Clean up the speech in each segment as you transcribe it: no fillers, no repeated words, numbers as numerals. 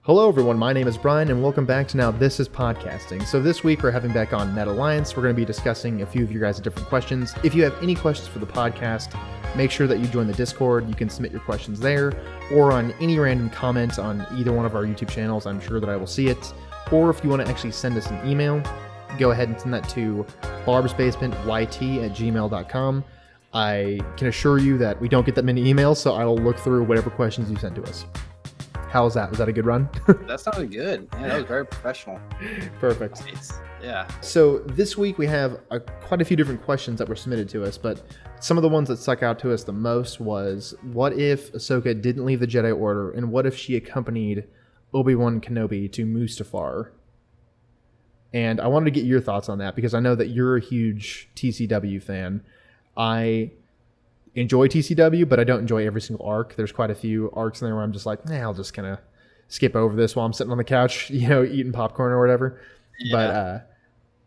Hello everyone, my name is Brian and welcome back to Now This Is Podcasting. So this week we're having back on Net Alliance. We're going to be discussing a few of your guys' different questions. If you have any questions for the podcast, make sure that you join the Discord. You can submit your questions there or on any random comment on either one of our YouTube channels. I'm sure that I will see it. Or if you want to actually send us an email, go ahead and send that to barbsbasementyt@gmail.com. I can assure you that we don't get that many emails, so I will look through whatever questions you send to us. How was that? Was that a good run? That sounded good. Yeah, that was very professional. Perfect. Nice. Yeah. So this week we have quite a few different questions that were submitted to us, but some of the ones that stuck out to us the most was, what if Ahsoka didn't leave the Jedi Order, and what if she accompanied Obi-Wan Kenobi to Mustafar? And I wanted to get your thoughts on that, because I know that you're a huge TCW fan. I enjoy TCW, but I don't enjoy every single arc. There's quite a few arcs in there where I'm just like, I'll just kind of skip over this while I'm sitting on the couch, eating popcorn or whatever. Yeah.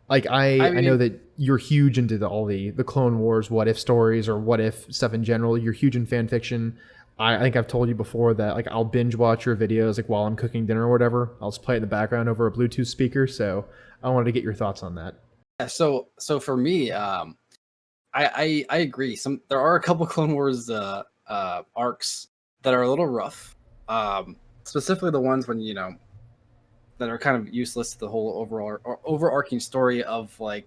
But I know that you're huge into all the Clone Wars what if stories or what if stuff in general. You're huge in fan fiction. I think I've told you before that I'll binge watch your videos while I'm cooking dinner or whatever. I'll just play it in the background over a Bluetooth speaker. So I wanted to get your thoughts on that. Yeah, so for me, I agree. There are a couple Clone Wars arcs that are a little rough. Specifically the ones when that are kind of useless to the whole overarching story of the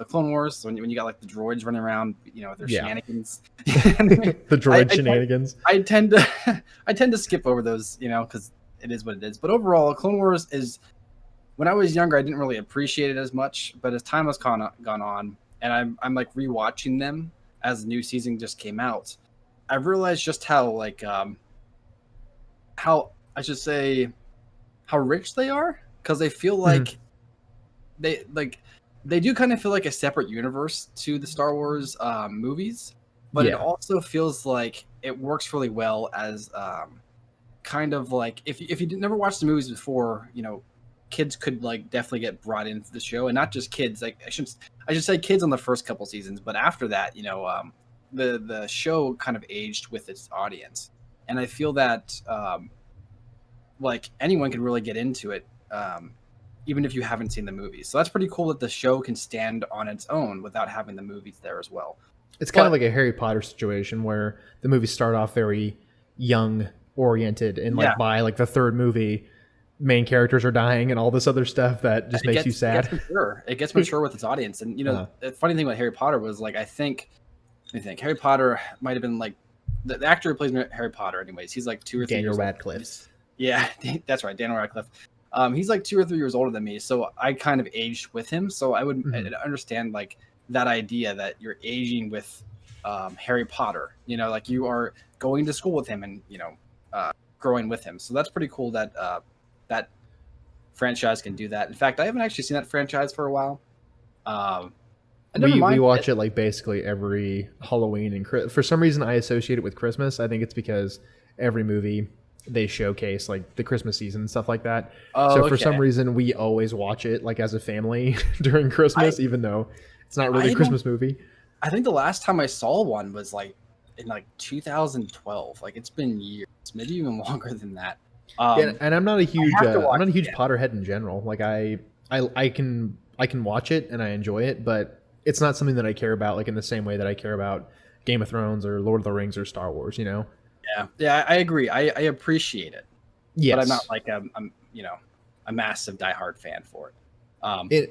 Clone Wars. When you got the droids running around, their shenanigans. The droid shenanigans. I tend to skip over those, because it is what it is. But overall, Clone Wars is. When I was younger, I didn't really appreciate it as much. But as time has gone on, and I'm rewatching them as the new season just came out, I've realized just how rich they are, because they feel like they do kind of feel like a separate universe to the Star Wars movies, but it also feels like it works really well as kind of if you never watched the movies before, kids could definitely get brought into the show, and not just kids. I should say kids on the first couple seasons, but after that, the show kind of aged with its audience, and I feel that anyone can really get into it, even if you haven't seen the movies. So that's pretty cool that the show can stand on its own without having the movies there as well. It's kind of like a Harry Potter situation where the movies start off very young oriented, and by the third movie, main characters are dying and all this other stuff that just makes you sad. It gets mature with its audience. And the funny thing about Harry Potter was I think Harry Potter might have been the actor who plays Harry Potter anyways, he's 2 or 3 Daniel years Radcliffe. Old. Yeah, that's right, Daniel Radcliffe. He's 2 or 3 years older than me, so I kind of aged with him. So I would understand that idea that you're aging with Harry Potter. You are going to school with him and growing with him. So that's pretty cool that that franchise can do that. In fact, I haven't actually seen that franchise for a while. We watch it basically every Halloween, and for some reason I associate it with Christmas. I think it's because every movie they showcase the Christmas season and stuff like that. For some reason we always watch it as a family during Christmas, even though it's not really a Christmas movie. I think the last time I saw one was in 2012. It's been years, maybe even longer than that. And I'm not a huge Potterhead in general. I can watch it and I enjoy it, but it's not something that I care about in the same way that I care about Game of Thrones or Lord of the Rings or Star Wars. Yeah, I agree. I appreciate it. Yes, but I'm not a massive diehard fan for it.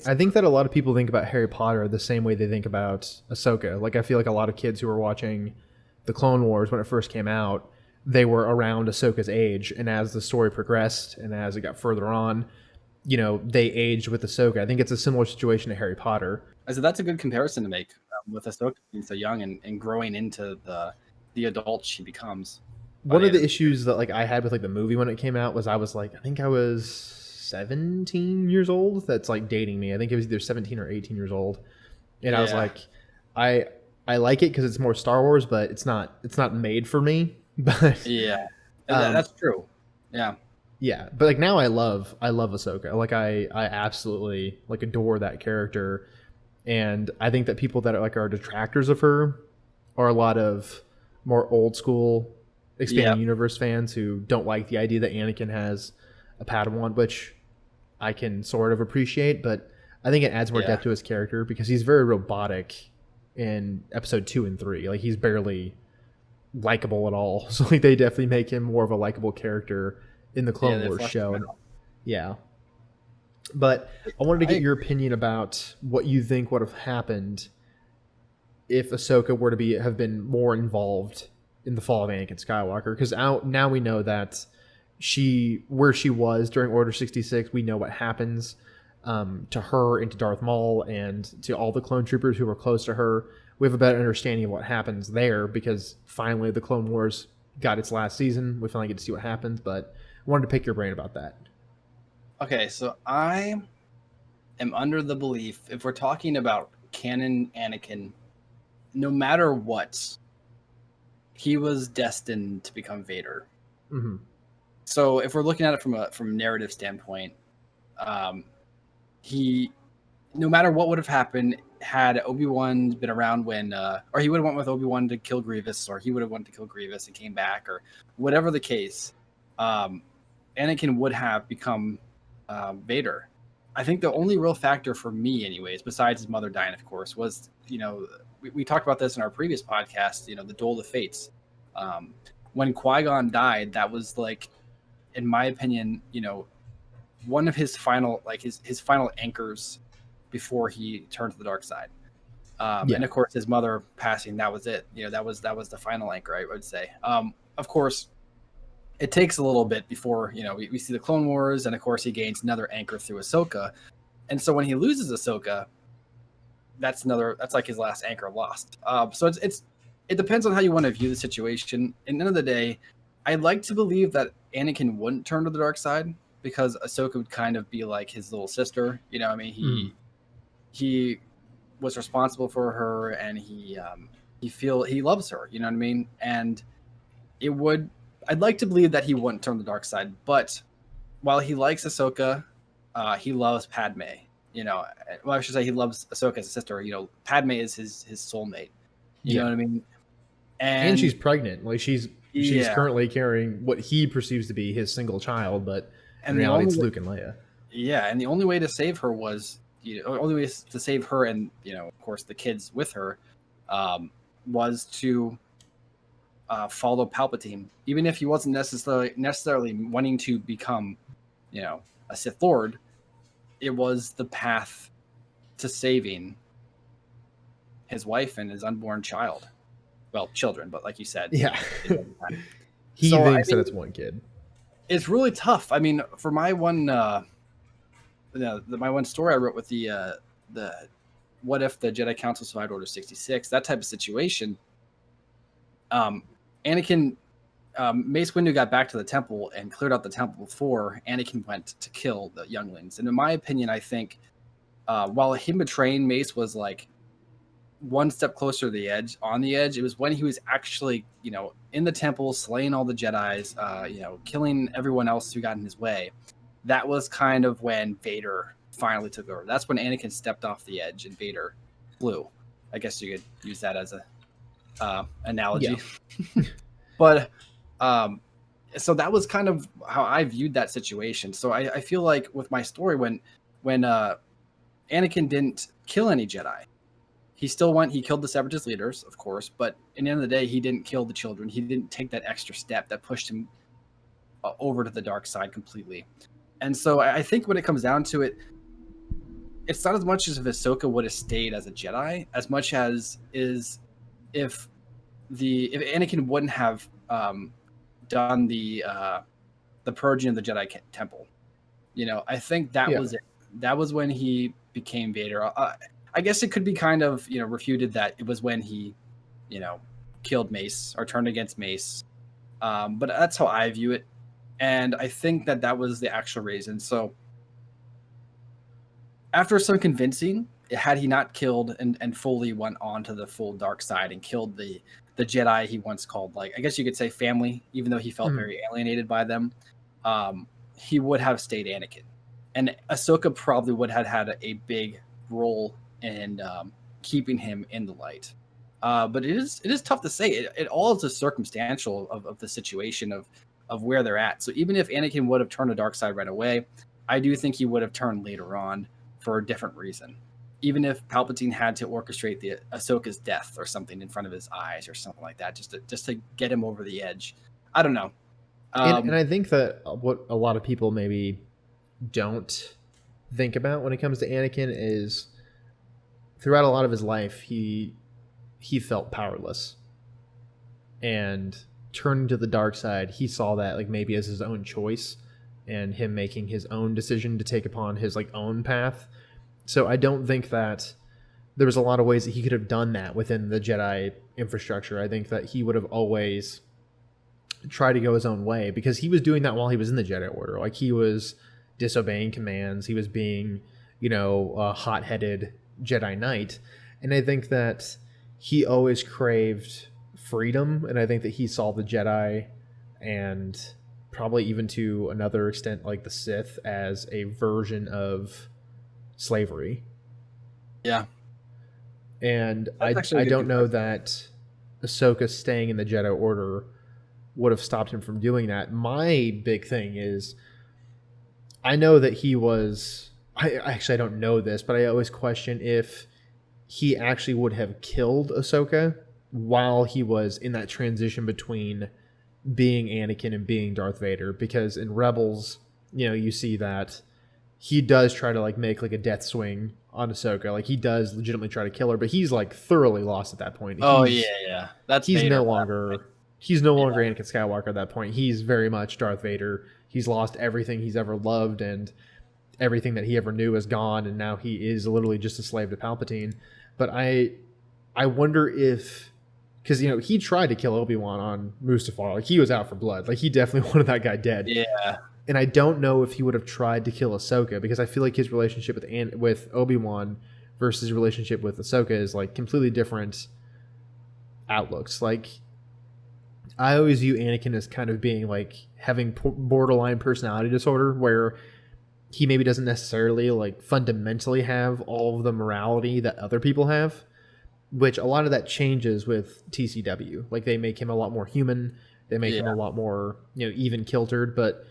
I think that a lot of people think about Harry Potter the same way they think about Ahsoka. I feel like a lot of kids who were watching the Clone Wars when it first came out, they were around Ahsoka's age, and as the story progressed and as it got further on, they aged with Ahsoka. I think it's a similar situation to Harry Potter. So that's a good comparison to make with Ahsoka being so young and growing into the adult she becomes. One of the issues that I had with the movie when it came out was I think I was 17 years old. That's dating me. I think it was either 17 or 18 years old, and I was I like it because it's more Star Wars, but it's not made for me. But that's true. Yeah, but now I love Ahsoka. I absolutely adore that character, and I think that people that are detractors of her are a lot of more old school expanding universe fans who don't like the idea that Anakin has a Padawan, which I can sort of appreciate, but I think it adds more depth to his character because he's very robotic in episode 2 and 3. Like, he's barely likable at all. So like they definitely make him more of a likable character in the Clone Wars show. Yeah. But I wanted to get your opinion about what you think would have happened if Ahsoka were to have been more involved in the fall of Anakin Skywalker, because now we know that where she was during Order 66, we know what happens to her and to Darth Maul and to all the clone troopers who were close to her. We have a better understanding of what happens there because finally the Clone Wars got its last season. We finally get to see what happens, but I wanted to pick your brain about that. Okay, so I am under the belief, if we're talking about canon Anakin, no matter what, he was destined to become Vader. Mm-hmm. So if we're looking at it from a narrative standpoint, he, no matter what would have happened, had Obi-Wan been around when, or he would have went with Obi-Wan to kill Grievous, or he would have went to kill Grievous and came back, or whatever the case, Anakin would have become Vader. I think the only real factor for me, anyways, besides his mother dying, of course, was, we talked about this in our previous podcast, the Duel of the Fates. When Qui-Gon died, that was like, in my opinion, one of his final, like his final anchors before he turned to the dark side. And of course his mother passing, that was it. That was the final anchor, I would say. Of course, it takes a little bit before, we see the Clone Wars, and of course he gains another anchor through Ahsoka. And so when he loses Ahsoka, that's like his last anchor lost. So it depends on how you want to view the situation. At the end of the day, I'd like to believe that Anakin wouldn't turn to the dark side because Ahsoka would kind of be like his little sister. He was responsible for her, and he loves her. You know what I mean? And I'd like to believe that he wouldn't turn to the dark side. But while he likes Ahsoka, he loves Padme. I should say he loves Ahsoka as a sister. Padme is his soulmate. You know what I mean? And she's pregnant. Like she's currently carrying what he perceives to be his single child, but in reality it's Luke and Leia. Yeah, and the only way to save her was, only way to save her and, of course the kids with her, was to follow Palpatine, even if he wasn't necessarily wanting to become, a Sith Lord. It was the path to saving his wife and his unborn child. Well, children, but like you said, he thinks that it's one kid. It's really tough. I mean, for my one, my one story I wrote with the what if the Jedi Council survived Order 66, that type of situation. Anakin, Mace Windu got back to the temple and cleared out the temple before Anakin went to kill the younglings. And in my opinion, I think while him betraying Mace was like one step closer to the edge, it was when he was actually, in the temple, slaying all the Jedis, killing everyone else who got in his way. That was kind of when Vader finally took over. That's when Anakin stepped off the edge and Vader flew. I guess you could use that as a analogy. Yeah. But so that was kind of how I viewed that situation. So I feel like with my story, when Anakin didn't kill any Jedi, he killed the Separatist leaders, of course, but at the end of the day, he didn't kill the children. He didn't take that extra step that pushed him over to the dark side completely. And so I think when it comes down to it, it's not as much as if Ahsoka would have stayed as a Jedi, as much as is if Anakin wouldn't have done the purging of the Jedi temple. I think that was it. That was when he became Vader. I guess it could be kind of, refuted that it was when he, killed Mace or turned against Mace. But that's how I view it. And I think that was the actual reason. So after some convincing, had he not killed and fully went on to the full dark side and killed the Jedi he once called, like, I guess you could say family, even though he felt very alienated by them, he would have stayed Anakin. And Ahsoka probably would have had a big role in keeping him in the light. But it is tough to say. It all is a circumstantial of the situation of of where they're at. So even if Anakin would have turned the dark side right away, I do think he would have turned later on for a different reason. Even if Palpatine had to orchestrate the Ahsoka's death or something in front of his eyes or something like that, just to get him over the edge. I don't know. And I think that what a lot of people maybe don't think about when it comes to Anakin is throughout a lot of his life, he felt powerless. And turning to the dark side, he saw that like maybe as his own choice and him making his own decision to take upon his like own path. So I don't think that there was a lot of ways that he could have done that within the Jedi infrastructure. I think that he would have always tried to go his own way because he was doing that while he was in the Jedi Order. Like he was disobeying commands. He was being, a hot-headed Jedi Knight. And I think that he always craved freedom. And I think that he saw the Jedi and probably even to another extent like the Sith as a version of slavery. Yeah. And I don't know that Ahsoka staying in the Jedi Order would have stopped him from doing that. My big thing is I know that he was I don't know this, but I always question if he actually would have killed Ahsoka while he was in that transition between being Anakin and being Darth Vader, because in Rebels, you see that he does try to like make like a death swing on Ahsoka. Like he does legitimately try to kill her, but he's like thoroughly lost at that point. That's he's Vader no longer Anakin Skywalker at that point. He's very much Darth Vader. He's lost everything he's ever loved, and everything that he ever knew is gone, and now he is literally just a slave to Palpatine. But I wonder if, because he tried to kill Obi-Wan on Mustafar. Like he was out for blood. Like he definitely wanted that guy dead. Yeah. And I don't know if he would have tried to kill Ahsoka, because I feel like his relationship with Obi-Wan versus his relationship with Ahsoka is like completely different outlooks. Like I always view Anakin as kind of being like having borderline personality disorder, where he maybe doesn't necessarily like fundamentally have all of the morality that other people have, which a lot of that changes with TCW. Like they make him a lot more human. They make him a lot more, even kiltered. But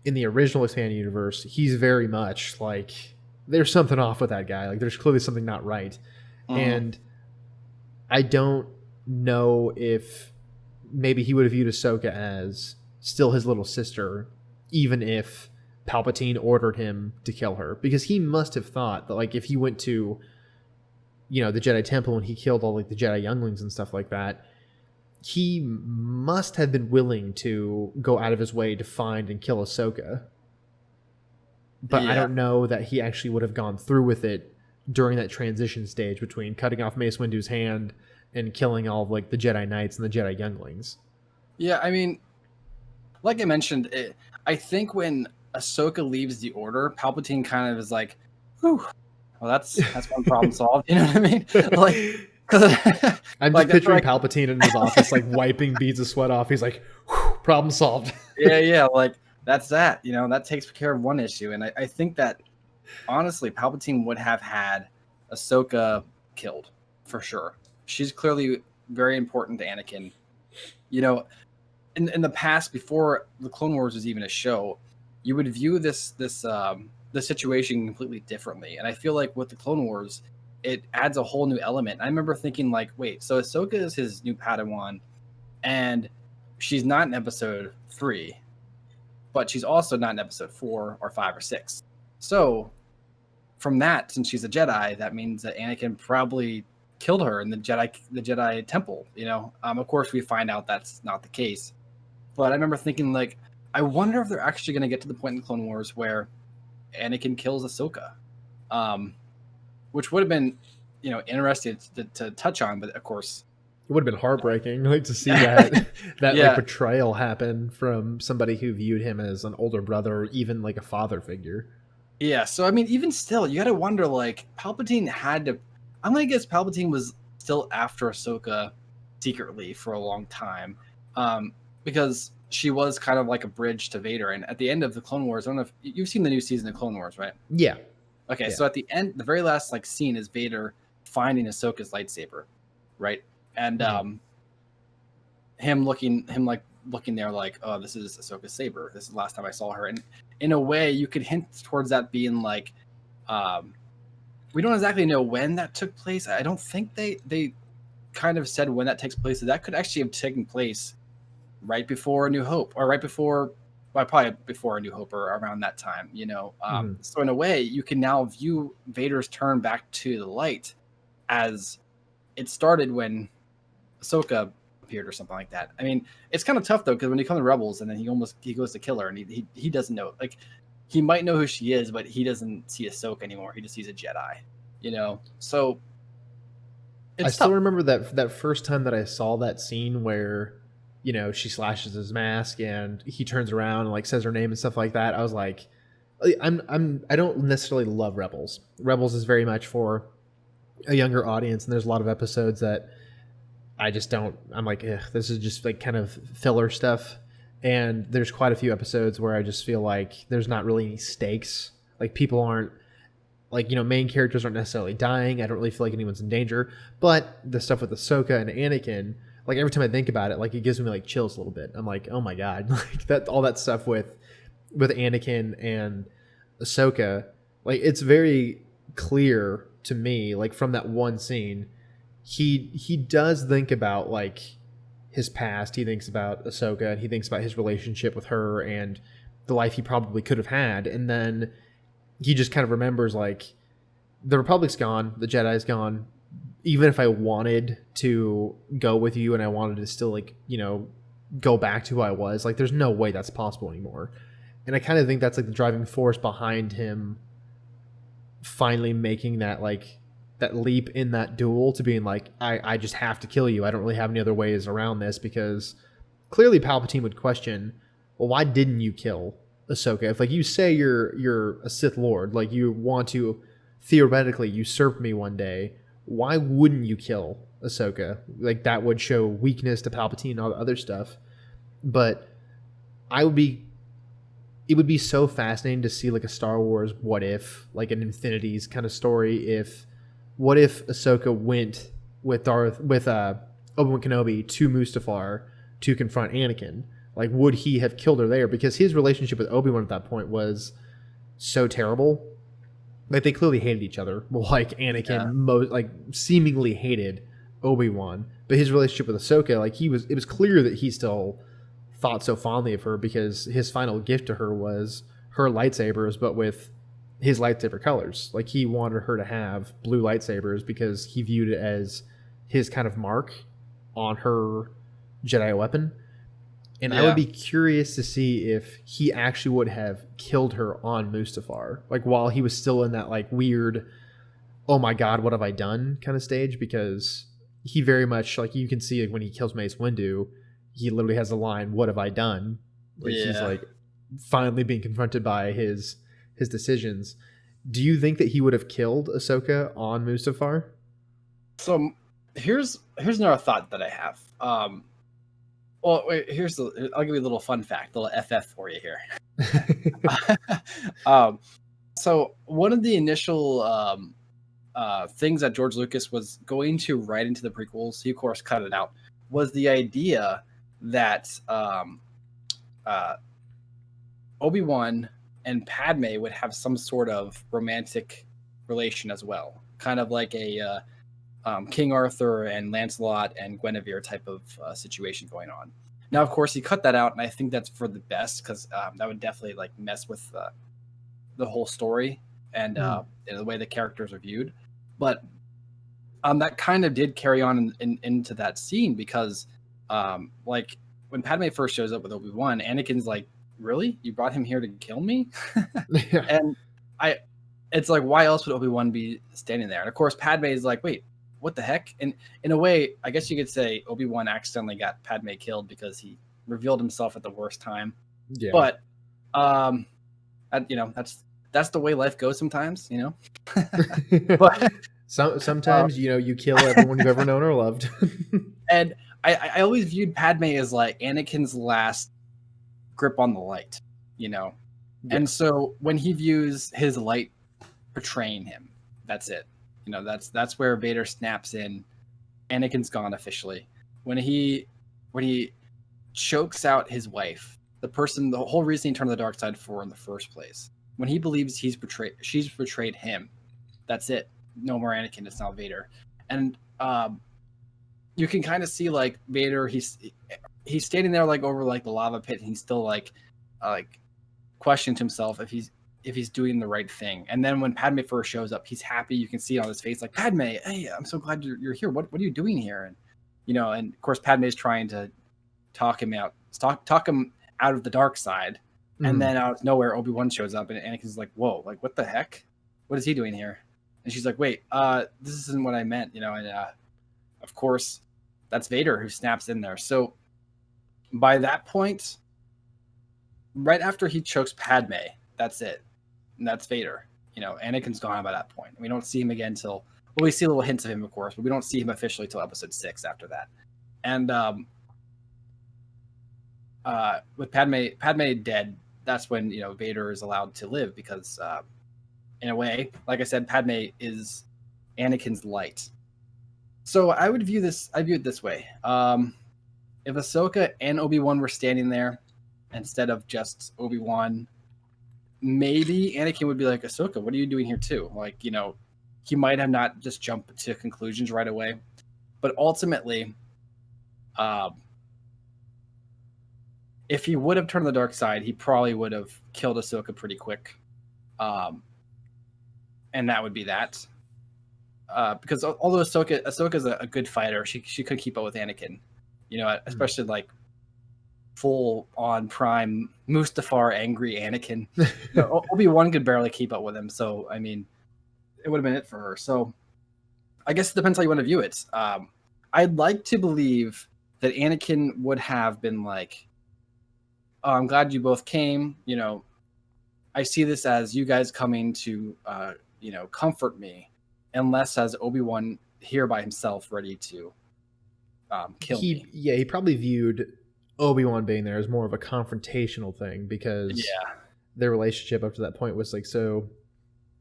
in the original expanded universe, he's very much like there's something off with that guy. Like there's clearly something not right. And I don't know if maybe he would have viewed Ahsoka as still his little sister, even if Palpatine ordered him to kill her, because he must have thought that like if he went to the Jedi Temple and he killed all like the Jedi younglings and stuff like that, he must have been willing to go out of his way to find and kill Ahsoka. But I don't know that he actually would have gone through with it during that transition stage between cutting off Mace Windu's hand and killing all of like the Jedi Knights and the Jedi younglings. Yeah, I mean, like I mentioned, I think when Ahsoka leaves the Order, Palpatine kind of is like, "Whew, well, that's one problem solved." You know what I mean? Like, I'm just picturing Palpatine in his office, like wiping beads of sweat off. He's like, "Problem solved." Yeah, like that's that. That takes care of one issue, and I think that honestly, Palpatine would have had Ahsoka killed for sure. She's clearly very important to Anakin. In the past, before the Clone Wars was even a show, you would view the situation completely differently. And I feel like with the Clone Wars, it adds a whole new element. I remember thinking like, wait, so Ahsoka is his new Padawan, and she's not in episode 3, but she's also not in episode 4 or 5 or 6. So from that, since she's a Jedi, that means that Anakin probably killed her in the Jedi Temple. Of course, we find out that's not the case. But I remember thinking like, I wonder if they're actually going to get to the point in the Clone Wars where Anakin kills Ahsoka, which would have been, interesting to touch on. But of course, it would have been heartbreaking, like to see that like betrayal happen from somebody who viewed him as an older brother or even like a father figure. Yeah. So I mean, even still, you got to wonder like Palpatine had to. I'm gonna guess Palpatine was still after Ahsoka secretly for a long time, because she was kind of like a bridge to Vader. And at the end of the Clone Wars, I don't know if you've seen the new season of Clone Wars, right? Yeah. Okay, so at the end, the very last like scene is Vader finding Ahsoka's lightsaber, right? And him looking there like, oh, this is Ahsoka's saber. This is the last time I saw her. And in a way, you could hint towards that being like, we don't exactly know when that took place. I don't think they kind of said when that takes place. That could actually have taken place right before A New Hope, or right before, well, probably before A New Hope, or around that time, you know. So in a way, you can now view Vader's turn back to the light as it started when Ahsoka appeared or something like that. I mean, it's kind of tough though, because when he comes to Rebels and then he goes to kill her, and he doesn't know, like, he might know who she is, but he doesn't see Ahsoka anymore. He just sees a Jedi, you know. So I still remember that first time that I saw that scene where, you know, she slashes his mask and he turns around and like says her name and stuff like that. I was like, I don't necessarily love Rebels. Rebels is very much for a younger audience, and there's a lot of episodes that I just don't. I'm like, this is just like kind of filler stuff. And there's quite a few episodes where I just feel like there's not really any stakes. Like, people aren't, like, you know, main characters aren't necessarily dying. I don't really feel like anyone's in danger. But the stuff with Ahsoka and Anakin, like, every time I think about it, like, it gives me like chills a little bit. I'm like, oh my god, like that, all that stuff with Anakin and Ahsoka, like, it's very clear to me, like, from that one scene, he does think about like his past. He thinks about Ahsoka, and he thinks about his relationship with her and the life he probably could have had. And then he just kind of remembers, like, the Republic's gone, the Jedi's gone. Even if I wanted to go with you and I wanted to still, like, you know, go back to who I was, like, there's no way that's possible anymore. And I kind of think that's like the driving force behind him finally making that, like, that leap in that duel to being like, I just have to kill you. I don't really have any other ways around this, because clearly Palpatine would question, well, why didn't you kill Ahsoka? If, like, you say you're a Sith Lord, like, you want to theoretically usurp me one day, why wouldn't you kill Ahsoka? Like, that would show weakness to Palpatine and all the other stuff. But it would be so fascinating to see, like, a Star Wars what if, like an Infinities kind of story. What if Ahsoka went with Obi-Wan Kenobi to Mustafar to confront Anakin? Like, would he have killed her there? Because his relationship with Obi-Wan at that point was so terrible. Like, they clearly hated each other. Well, like, Anakin seemingly hated Obi-Wan, but his relationship with Ahsoka, like, it was clear that he still thought so fondly of her, because his final gift to her was her lightsabers, but with his lightsaber colors. Like, he wanted her to have blue lightsabers because he viewed it as his kind of mark on her Jedi weapon. And I would be curious to see if he actually would have killed her on Mustafar, like, while he was still in that, like, weird, oh my god, what have I done kind of stage. Because he very much, like, you can see, like, when he kills Mace Windu, he literally has the line, what have I done? Like, he's like finally being confronted by his decisions. Do you think that he would have killed Ahsoka on Mustafar? So here's another thought that I have. Well, wait, I'll give you a little fun fact, a little FF for you here. So one of the initial things that George Lucas was going to write into the prequels, he of course cut it out, was the idea that Obi-Wan and Padme would have some sort of romantic relation as well, kind of like a King Arthur and Lancelot and Guinevere type of situation going on. Now, of course, he cut that out, and I think that's for the best, because that would definitely, like, mess with the whole story and the way the characters are viewed. But that kind of did carry on into that scene, because like, when Padme first shows up with Obi-Wan, Anakin's like, really? You brought him here to kill me? And it's like, why else would Obi-Wan be standing there? And of course, Padme is like, wait, what the heck? And in a way, I guess you could say Obi-Wan accidentally got Padme killed because he revealed himself at the worst time. Yeah. But you know, that's the way life goes sometimes, you know. But sometimes you know, you kill everyone you've ever known or loved. And I always viewed Padme as like Anakin's last grip on the light, you know. Yeah. And so when he views his light betraying him, that's it. You know, that's where Vader snaps in. Anakin's gone officially. When he chokes out his wife, the whole reason he turned to the dark side for in the first place. When he believes she's betrayed him, that's it. No more Anakin. It's now Vader, and you can kind of see like Vader. He's standing there like over like the lava pit, and he's still like questioning himself if he's doing the right thing. And then when Padme first shows up, he's happy. You can see on his face like, Padme, hey, I'm so glad you're here. What are you doing here? And and of course Padme is trying to talk him out of the dark side. And then out of nowhere, Obi-Wan shows up, and Anakin's like, whoa, like, what the heck? What is he doing here? And she's like, wait, this isn't what I meant, and of course, that's Vader who snaps in there. So by that point, right after he chokes Padme, that's it. And that's Vader. Anakin's gone by that point. We don't see him again till, well, we see little hints of him, of course, but we don't see him officially till episode 6 after that. And with Padme dead, that's when Vader is allowed to live, because in a way, like I said, Padme is Anakin's light. So I view it this way. If Ahsoka and Obi-Wan were standing there instead of just Obi-Wan, maybe Anakin would be like, Ahsoka, what are you doing here too? Like, he might have not just jumped to conclusions right away. But ultimately, if he would have turned the dark side, he probably would have killed Ahsoka pretty quick. And that would be that. Because although Ahsoka's a good fighter, she could keep up with Anakin. Especially like full on prime Mustafar angry Anakin. Obi-Wan could barely keep up with him. So, I mean, it would have been it for her. So I guess it depends how you want to view it. I'd like to believe that Anakin would have been like, oh, I'm glad you both came. I see this as you guys coming to, comfort me, and less as Obi-Wan here by himself, ready to kill me. Yeah, he probably viewed Obi-Wan being there as more of a confrontational thing, because their relationship up to that point was like so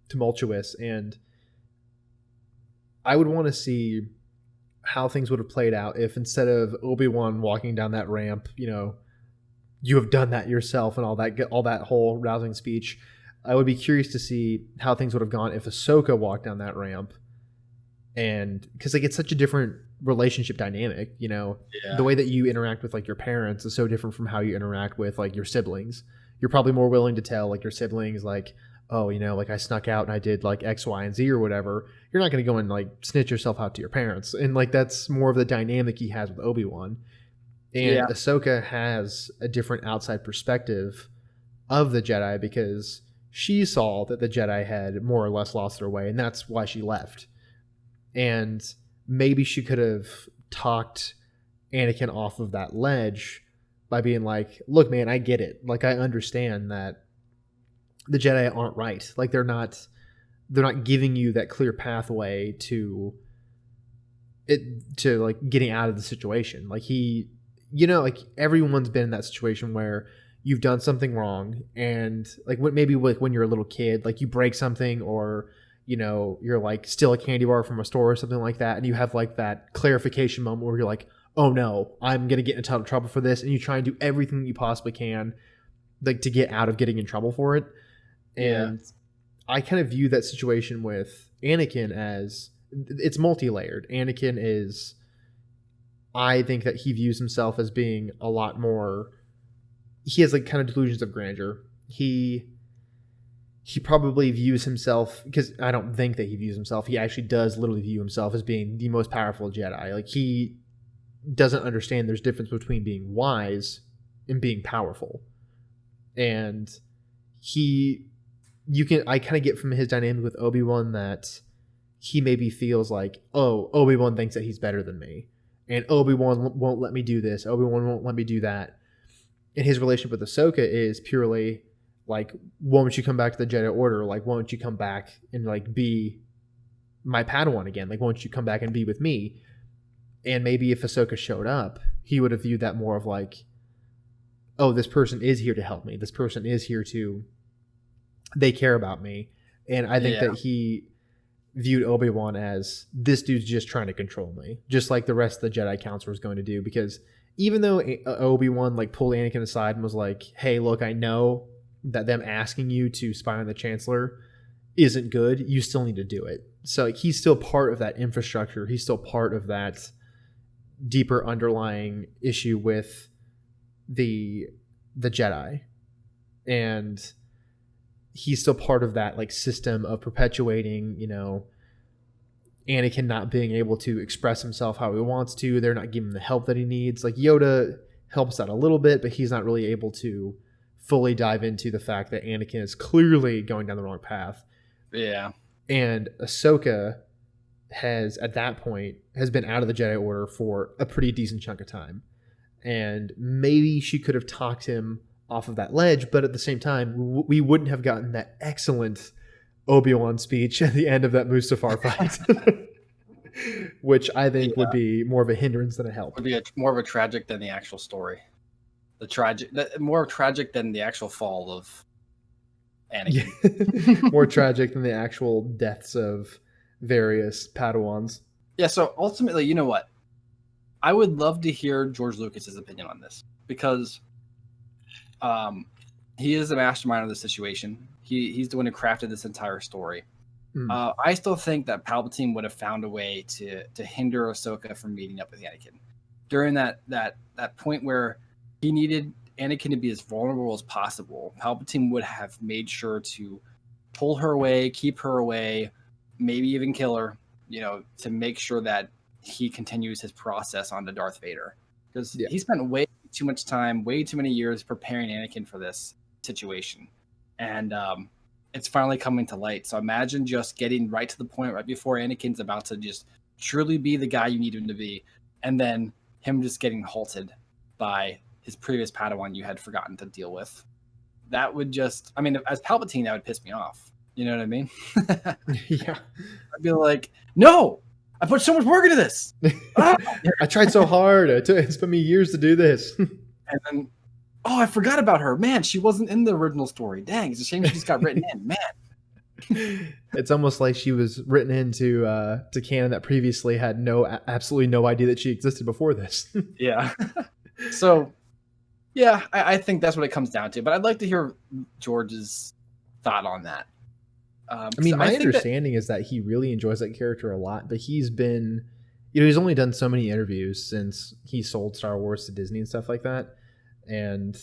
tumultuous, and I would want to see how things would have played out if, instead of Obi-Wan walking down that ramp, you have done that yourself and all that whole rousing speech. I would be curious to see how things would have gone if Ahsoka walked down that ramp, and because like it's such a different relationship dynamic, the way that you interact with like your parents is so different from how you interact with like your siblings. You're probably more willing to tell like your siblings like, oh, like I snuck out and I did like X, Y, and Z or whatever. You're not going to go and like snitch yourself out to your parents, and like that's more of the dynamic he has with Obi-Wan. And Ahsoka has a different outside perspective of the Jedi, because she saw that the Jedi had more or less lost their way, and that's why she left. And maybe she could have talked Anakin off of that ledge by being like, look, man, I get it. Like, I understand that the Jedi aren't right. Like, they're not giving you that clear pathway to like getting out of the situation. Like like everyone's been in that situation where you've done something wrong, and like maybe when you're a little kid, like you break something, or you're like steal a candy bar from a store or something like that, and you have like that clarification moment where you're like, oh no, I'm gonna get in a ton of trouble for this, and you try and do everything you possibly can like to get out of getting in trouble for it. And I kind of view that situation with Anakin as it's multi-layered. Anakin is, I think that he views himself as being a lot more, he has like kind of delusions of grandeur. He probably views himself, because I don't think that he views himself, he actually does literally view himself as being the most powerful Jedi. Like, he doesn't understand there's difference between being wise and being powerful. And I kind of get from his dynamic with Obi-Wan that he maybe feels like, oh, Obi-Wan thinks that he's better than me, and Obi-Wan won't let me do this, Obi-Wan won't let me do that. And his relationship with Ahsoka is purely like, won't you come back to the Jedi Order? Like, won't you come back and like be my Padawan again? Like, won't you come back and be with me? And maybe if Ahsoka showed up, he would have viewed that more of like, oh, this person is here to help me. This person is here they care about me. And I think that he viewed Obi-Wan as, this dude's just trying to control me, just like the rest of the Jedi Council was going to do. Because even though Obi-Wan like pulled Anakin aside and was like, "Hey, look, I know that them asking you to spy on the Chancellor isn't good. You still need to do it." So like, he's still part of that infrastructure. He's still part of that deeper underlying issue with the Jedi, and he's still part of that like system of perpetuating, Anakin not being able to express himself how he wants to. They're not giving him the help that he needs. Like Yoda helps out a little bit, but he's not really able to fully dive into the fact that Anakin is clearly going down the wrong path. Yeah. And Ahsoka has, at that point, has been out of the Jedi Order for a pretty decent chunk of time. And maybe she could have talked him off of that ledge, but at the same time, we wouldn't have gotten that excellent Obi-Wan speech at the end of that Mustafar fight, which I think would be more of a hindrance than a help. Would be more of a tragic than the actual story. More tragic than the actual fall of Anakin. More tragic than the actual deaths of various Padawans. Yeah, so ultimately, you know what? I would love to hear George Lucas's opinion on this, because he is the mastermind of the situation. He's the one who crafted this entire story. I still think that Palpatine would have found a way to hinder Ahsoka from meeting up with Anakin during that point where he needed Anakin to be as vulnerable as possible. Palpatine would have made sure to pull her away, keep her away, maybe even kill her, to make sure that he continues his process onto Darth Vader, because he spent way too much time, way too many years preparing Anakin for this situation. And it's finally coming to light. So imagine just getting right to the point right before Anakin's about to just truly be the guy you need him to be, and then him just getting halted by his previous Padawan you had forgotten to deal with. That would just, as Palpatine, that would piss me off. You know what I mean? Yeah. I'd be like, no, I put so much work into this. I tried so hard. It took me years to do this. And then, I forgot about her. Man, she wasn't in the original story. Dang, it's a shame she just got written in. Man. It's almost like she was written into to canon that previously had absolutely no idea that she existed before this. Yeah. So, yeah, I think that's what it comes down to. But I'd like to hear George's thought on that. My understanding is that he really enjoys that character a lot, but he's been, he's only done so many interviews since he sold Star Wars to Disney and stuff like that. And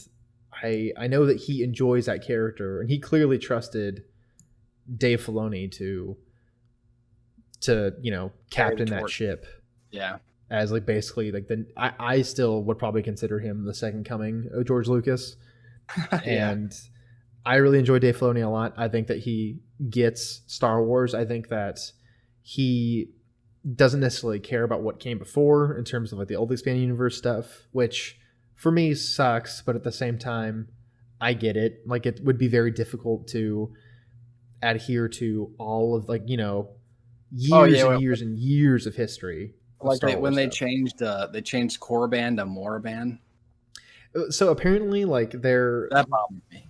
I know that he enjoys that character, and he clearly trusted Dave Filoni to captain that ship. Yeah. As like basically like I still would probably consider him the second coming of George Lucas. And I really enjoy Dave Filoni a lot. I think that he gets Star Wars. I think that he doesn't necessarily care about what came before in terms of like the old expanded universe stuff, which for me sucks, but at the same time, I get it. Like it would be very difficult to adhere to all of years and years of history. Like when they changed Korriban to Moraban. So apparently, like that bothered me.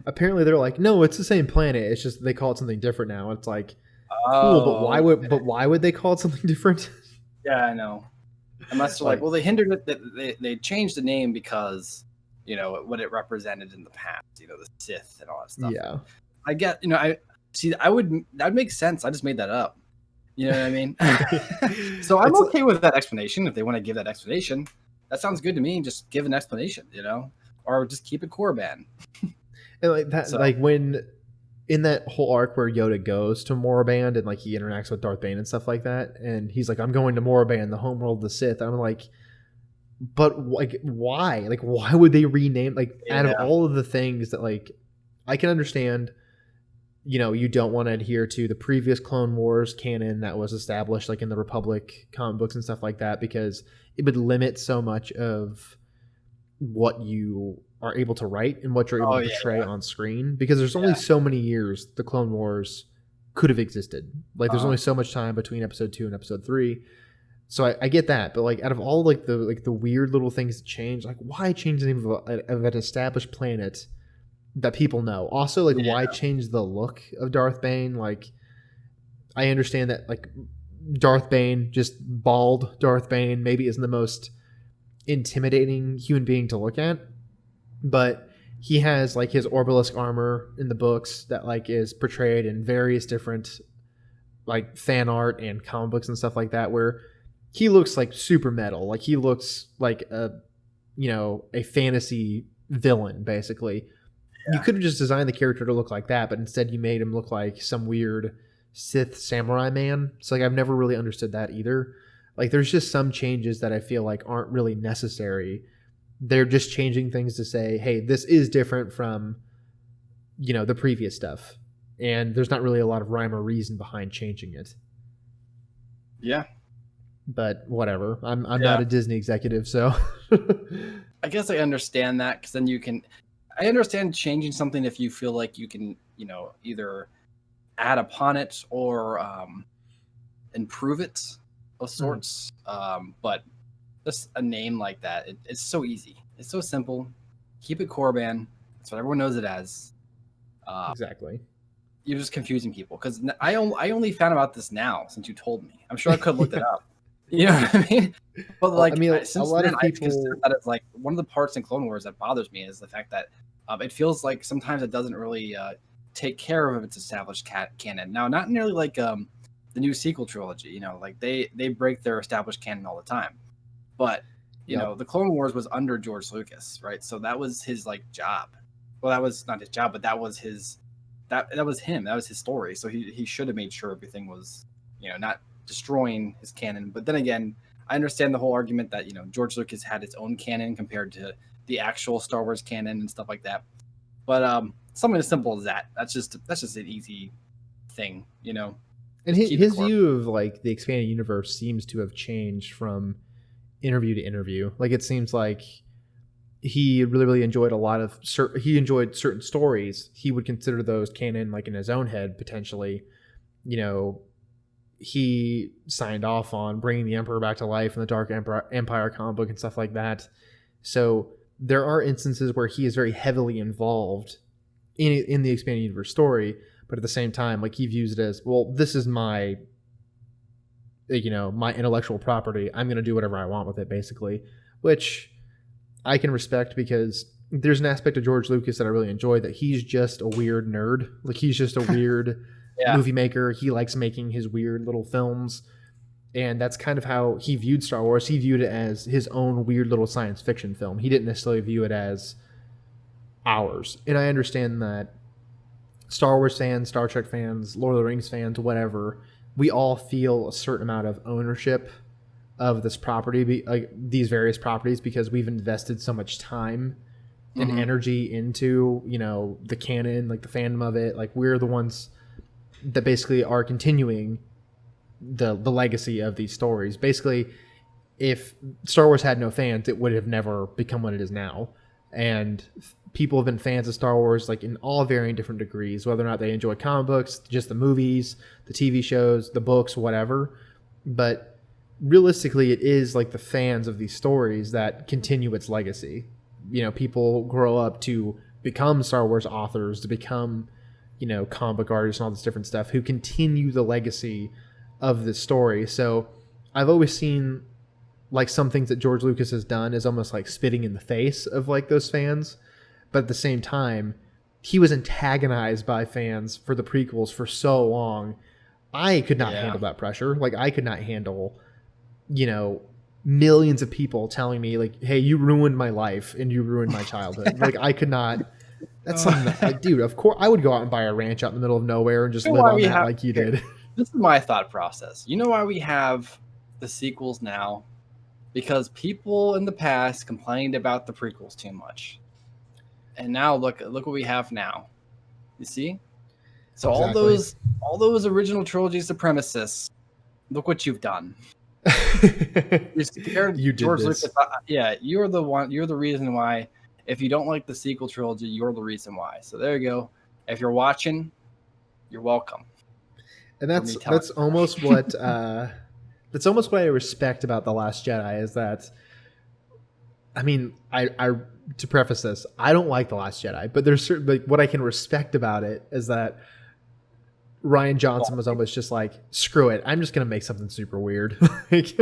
Apparently they're like, no, it's the same planet. It's just they call it something different now. It's like, cool, but why would they call it something different? Yeah, I know. Unless they're like, well, they hindered it. They changed the name because what it represented in the past. The Sith and all that stuff. Yeah, I get. I see. That would make sense. I just made that up. You know what I mean? So I'm okay with that explanation. If they want to give that explanation, that sounds good to me. Just give an explanation, or just keep it Korriban. And like that, like when in that whole arc where Yoda goes to Moraband and like he interacts with Darth Bane and stuff like that, and he's like, "I'm going to Moraband, the homeworld of the Sith." I'm like, but like, why? Like, why would they rename? Like, out of all of the things that like, I can understand. You don't want to adhere to the previous Clone Wars canon that was established like in the Republic comic books and stuff like that, because it would limit so much of what you are able to write and what you're able to portray on screen, because there's only so many years the Clone Wars could have existed. Like there's only so much time between episode 2 and episode 3. So I get that, but like out of all like the weird little things that change, like why change the name of an established planet that people know? Also, like why change the look of Darth Bane? Like I understand that like Darth Bane, just bald Darth Bane, maybe isn't the most intimidating human being to look at, but he has like his Orbalisk armor in the books that like is portrayed in various different like fan art and comic books and stuff like that, where he looks like super metal. Like he looks like a fantasy villain basically. You could have just designed the character to look like that, but instead you made him look like some weird Sith samurai man. So like I've never really understood that either. Like there's just some changes that I feel like aren't really necessary. They're just changing things to say, hey, this is different from the previous stuff. And there's not really a lot of rhyme or reason behind changing it. Yeah. But whatever. I'm not a Disney executive, so I guess I understand that, because then I understand changing something if you feel like you can, either add upon it or improve it of sorts. But just a name like that, it's so easy. It's so simple. Keep it Korriban. That's what everyone knows it as. Exactly. You're just confusing people, because I only found about this now since you told me. I'm sure I could have looked it up. You know what I mean? But like, since a lot of people, I consider that as like one of the parts in Clone Wars that bothers me is the fact that it feels like sometimes it doesn't really take care of its established canon. Now, not nearly like the new sequel trilogy. Like they break their established canon all the time. But the Clone Wars was under George Lucas, right? So that was his like job. Well, that was not his job, but that was his that was him. That was his story. So he should have made sure everything was not destroying his canon. But then again, I understand the whole argument that George Lucas had his own canon compared to the actual Star Wars canon and stuff like that. But something as simple as that's just an easy thing, And his view of like the expanded universe seems to have changed from interview to interview. Like it seems like he really enjoyed he enjoyed certain stories. He would consider those canon, like in his own head potentially. He signed off on bringing the Emperor back to life in the Dark Empire comic book and stuff like that. So there are instances where he is very heavily involved in the expanded universe story, but at the same time, like he views it as, well, this is my my intellectual property. I'm going to do whatever I want with it, basically, which I can respect, because there's an aspect of George Lucas that I really enjoy, that he's just a weird nerd. Like he's just a weird movie maker. He likes making his weird little films. And that's kind of how he viewed Star Wars. He viewed it as his own weird little science fiction film. He didn't necessarily view it as ours. And I understand that Star Wars fans, Star Trek fans, Lord of the Rings fans, whatever, we all feel a certain amount of ownership of this property, like these various properties, because we've invested so much time and energy into, the canon, like the fandom of it. Like we're the ones that basically are continuing the legacy of these stories. Basically, if Star Wars had no fans, it would have never become what it is now. And people have been fans of Star Wars like in all varying different degrees, whether or not they enjoy comic books, just the movies, the TV shows, the books, whatever. But realistically, it is like the fans of these stories that continue its legacy. People grow up to become Star Wars authors, to become, comic book artists and all this different stuff, who continue the legacy of this story. So I've always seen like some things that George Lucas has done is almost like spitting in the face of like those fans. But at the same time, he was antagonized by fans for the prequels for so long. I could not handle that pressure. Like I could not handle, millions of people telling me like, hey, you ruined my life and you ruined my childhood. Like I could not. That's something that, like, dude, of course I would go out and buy a ranch out in the middle of nowhere and just live on that like you did. This is my thought process. You know why we have the sequels now? Because people in the past complained about the prequels too much. And now look what we have now. You see? So exactly. all those original trilogy supremacists, look what you've done. You scared George Lucas. Yeah, you're the one. You're the reason why. If you don't like the sequel trilogy, you're the reason why. So there you go. If you're watching, you're welcome. And that's almost what that's almost what I respect about The Last Jedi is that. I mean, I to preface this, I don't like The Last Jedi, but there's certain like what I can respect about it is that Rian Johnson was almost just like, screw it, I'm just gonna make something super weird. Like,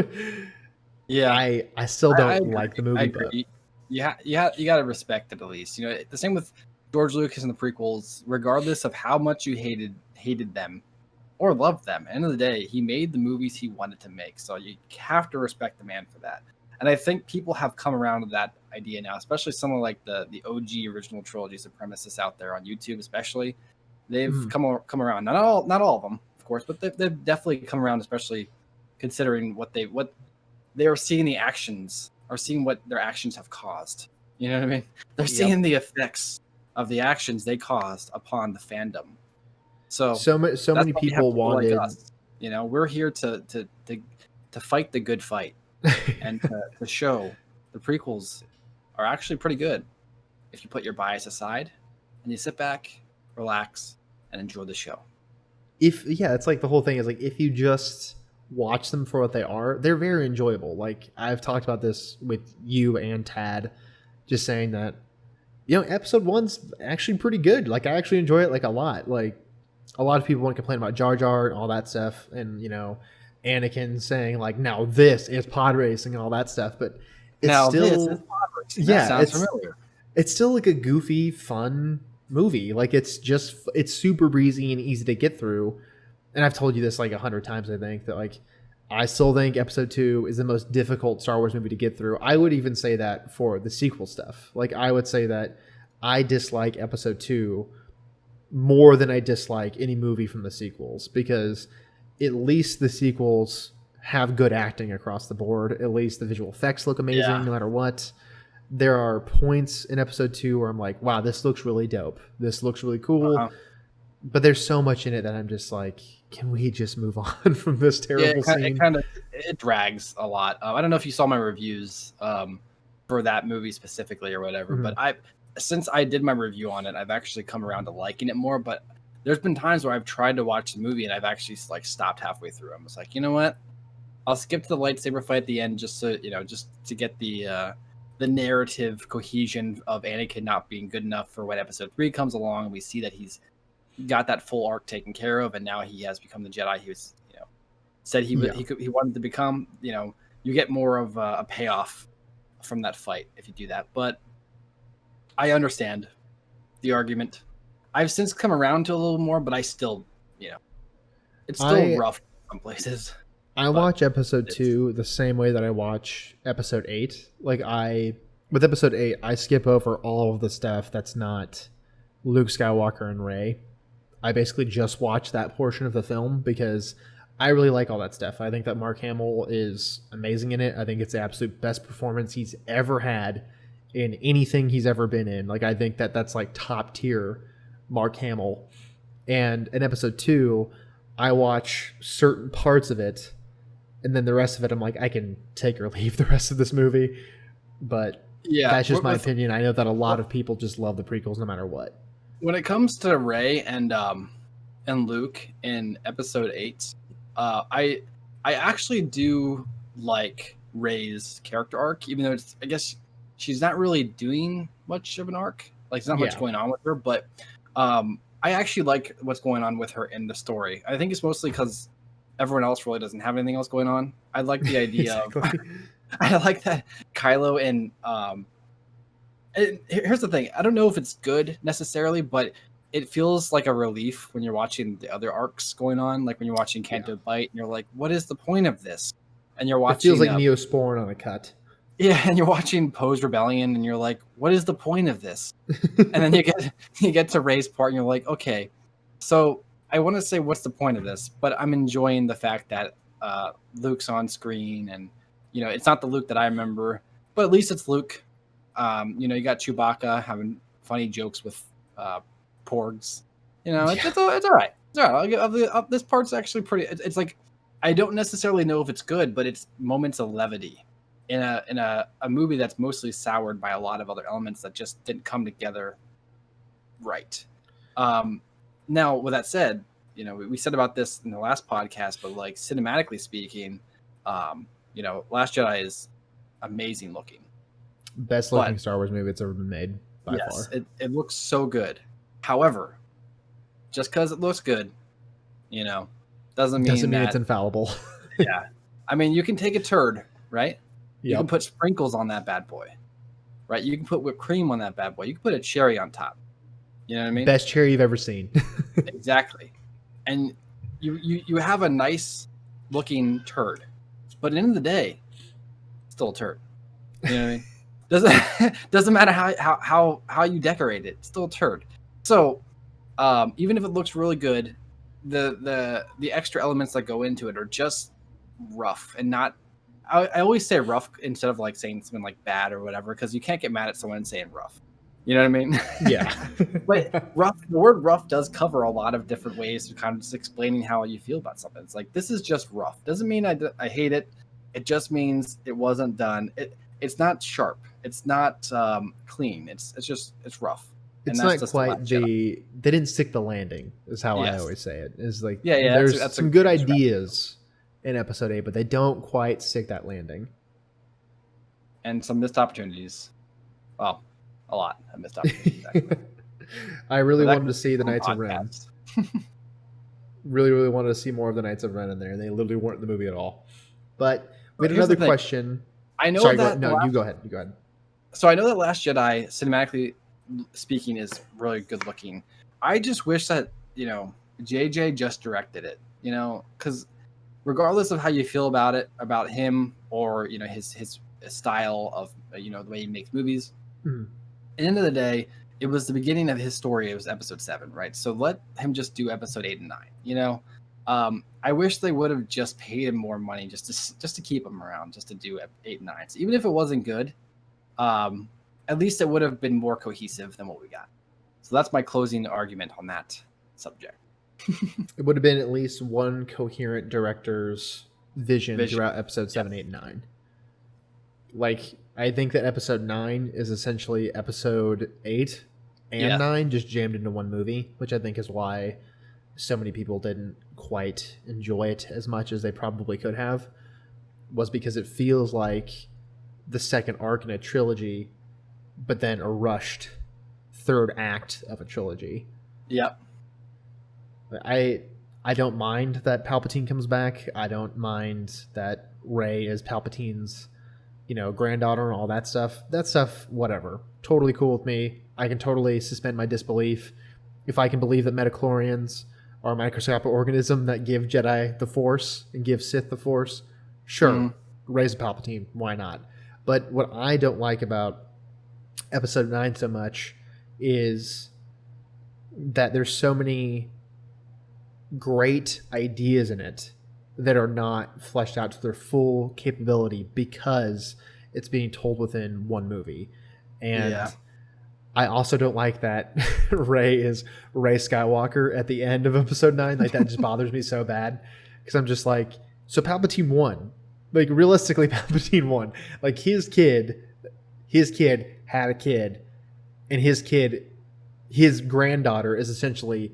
Yeah, I still I don't agree. like the I movie, but agree. You got to respect it at least. The same with George Lucas and the prequels. Regardless of how much you hated them or loved them, at the end of the day, he made the movies he wanted to make. So you have to respect the man for that. And I think people have come around to that idea now, especially someone like the OG original trilogy supremacists out there on YouTube, especially. They've Mhm. come around. Not all of them, of course, but they've definitely come around, especially considering what they are seeing the actions or seeing what their actions have caused. You know what I mean? They're Yep. seeing the effects of the actions they caused upon the fandom. So So that's many why we have people people like wanted. us. We're here to fight the good fight and to show the prequels are actually pretty good if you put your bias aside and you sit back, relax, and enjoy the show. It's like the whole thing is like if you just watch them for what they are, they're very enjoyable. Like I've talked about this with you and Tad, just saying that episode one's actually pretty good. Like I actually enjoy it like a lot. Like a lot of people want to complain about Jar Jar and all that stuff, and Anakin saying like now this is pod racing and all that stuff, but it's Now this is still pod racing. That yeah, sounds familiar. it's still like a goofy, fun movie. Like it's super breezy and easy to get through. And I've told you this like 100 times. I think that like I still think Episode 2 is the most difficult Star Wars movie to get through. I would even say that for the sequel stuff. Like I would say that I dislike Episode 2 more than I dislike any movie from the sequels because at least the sequels have good acting across the board. At least the visual effects look amazing Yeah. no matter what. There are points in Episode 2 where I'm like, wow, this looks really dope. This looks really cool. Uh-huh. But there's so much in it that I'm just like, can we just move on from this Yeah, terrible scene? it drags a lot. I don't know if you saw my reviews for that movie specifically or whatever, Mhm. but since I did my review on it, I've actually come around to liking it more. But there's been times where I've tried to watch the movie and I've actually like stopped halfway through. I'm just like, you know what? I'll skip to the lightsaber fight at the end just to get the narrative cohesion of Anakin not being good enough for when Episode 3 comes along and we see that he's got that full arc taken care of and now he has become the Jedi he was said he wanted to become. You get more of a payoff from that fight if you do that. But I understand the argument. I've since come around to a little more, but I still, it's still rough in some places. I watch Episode 2 the same way that I watch Episode 8. Like with Episode 8, I skip over all of the stuff that's not Luke Skywalker and Rey. I basically just watch that portion of the film because I really like all that stuff. I think that Mark Hamill is amazing in it. I think it's the absolute best performance he's ever had in anything he's ever been in. Like I think that that's like top tier Mark Hamill. And in Episode 2, I watch certain parts of it, and then the rest of it, I'm like, I can take or leave the rest of this movie. But that's just my opinion. I know that a lot of people just love the prequels no matter what. When it comes to Rey and Luke in Episode 8, I actually do like Rey's character arc, even though I guess she's not really doing much of an arc. Like, there's not much going on with her, but I actually like what's going on with her in the story. I think it's mostly because everyone else really doesn't have anything else going on. I like the idea of I like that Kylo and here's the thing. I don't know if it's good necessarily, but it feels like a relief when you're watching the other arcs going on. Like when you're watching Canto Bight and you're like, what is the point of this? And you're watching... It feels like Neosporin on a cut. Yeah, and you're watching Poe's Rebellion and you're like, what is the point of this? And then you get to Rey's part and you're like, okay, so I want to say what's the point of this? But I'm enjoying the fact that Luke's on screen and, it's not the Luke that I remember, but at least it's Luke. You got Chewbacca having funny jokes with porgs. It's all right. It's all right. This part's actually pretty. It's like I don't necessarily know if it's good, but it's moments of levity in a movie that's mostly soured by a lot of other elements that just didn't come together right. Now, with that said, we said about this in the last podcast, but like cinematically speaking, Last Jedi is amazing looking. Best looking Star Wars movie that's ever been made by far. It looks so good. However, just because it looks good, doesn't mean it's infallible. Yeah. I mean, you can take a turd, right? You can Yep. put sprinkles on that bad boy, right? You can put whipped cream on that bad boy. You can put a cherry on top. You know what I mean? Best cherry you've ever seen. Exactly. And you have a nice looking turd, but at the end of the day, still a turd. You know what I mean? Doesn't matter how you decorate it, it's still a turd. So even if it looks really good, the extra elements that go into it are just rough and not. I always say rough instead of like saying something like bad or whatever, because you can't get mad at someone saying rough. You know what I mean? Yeah. But rough, the word rough does cover a lot of different ways of kind of just explaining how you feel about something. It's like, this is just rough. Doesn't mean I hate it. It just means it wasn't done. It's not sharp. It's not clean. It's rough. It's And that's not just quite Jedi. they didn't stick the landing, is how I Yes. always say it. Is like, Yeah, there's that's some a good good description. ideas in episode 8, but they don't quite stick that landing. And some missed opportunities. Well, a lot of missed opportunities. Actually. I really But that wanted to see the could be Knights a of Ren. podcast. Really wanted to see more of the Knights of Ren in there, and they literally weren't in the movie at all. But we had Here's the another thing. question. I know Sorry, that. you go ahead. You go ahead. So I know that Last Jedi, cinematically speaking, is really good looking. I just wish that, JJ just directed it, because regardless of how you feel about it, about him, or his style of the way he makes movies, Mhm. at the end of the day, it was the beginning of his story. It was episode 7, right? So let him just do episode 8 and 9. I wish they would have just paid him more money just to keep him around, just to do 8 and 9. So even if it wasn't good, at least it would have been more cohesive than what we got. So that's my closing argument on that subject. It would have been at least one coherent director's vision throughout episode 7, 8, and 9. Like, I think that episode 9 is essentially episode 8 and 9 just jammed into one movie, which I think is why so many people didn't quite enjoy it as much as they probably could have, was because it feels like the second arc in a trilogy, but then a rushed third act of a trilogy. Yep. I don't mind that Palpatine comes back. I don't mind that Rey is Palpatine's, granddaughter and all that stuff. That stuff, whatever. Totally cool with me. I can totally suspend my disbelief. If I can believe that metachlorians are a microscopic organism that give Jedi the Force and give Sith the Force, sure, Rey's a Palpatine. Why not? But what I don't like about episode 9 so much is that there's so many great ideas in it that are not fleshed out to their full capability because it's being told within one movie. And I also don't like that Rey is Rey Skywalker at the end of episode 9. Like, that just bothers me so bad, because I'm just like, so Palpatine won. Like, realistically, Palpatine won. Like, his kid had a kid, and his granddaughter is essentially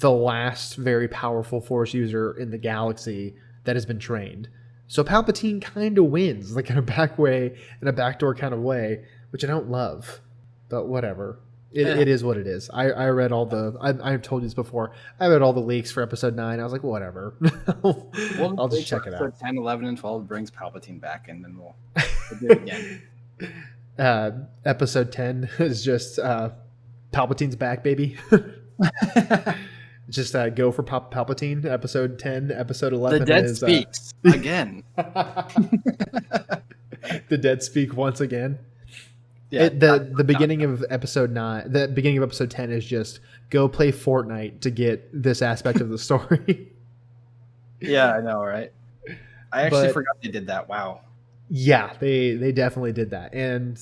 the last very powerful Force user in the galaxy that has been trained. So Palpatine kind of wins, like in a backdoor kind of way, which I don't love, but whatever. It is what it is. I read all I've told you this before. I read all the leaks for episode 9. I was like, whatever. I'll just check it out. Episode 10, 11, and 12 brings Palpatine back, and then we'll do it again. Episode 10 is just Palpatine's back, baby. Just go for Palpatine. Episode 10, episode 11. The dead speaks again. The dead speak once again. Yeah, the beginning of episode 9, the beginning of episode 10 is just go play Fortnite to get this aspect of the story. Yeah, I know, right? I actually forgot they did that. Wow. Yeah, they definitely did that, and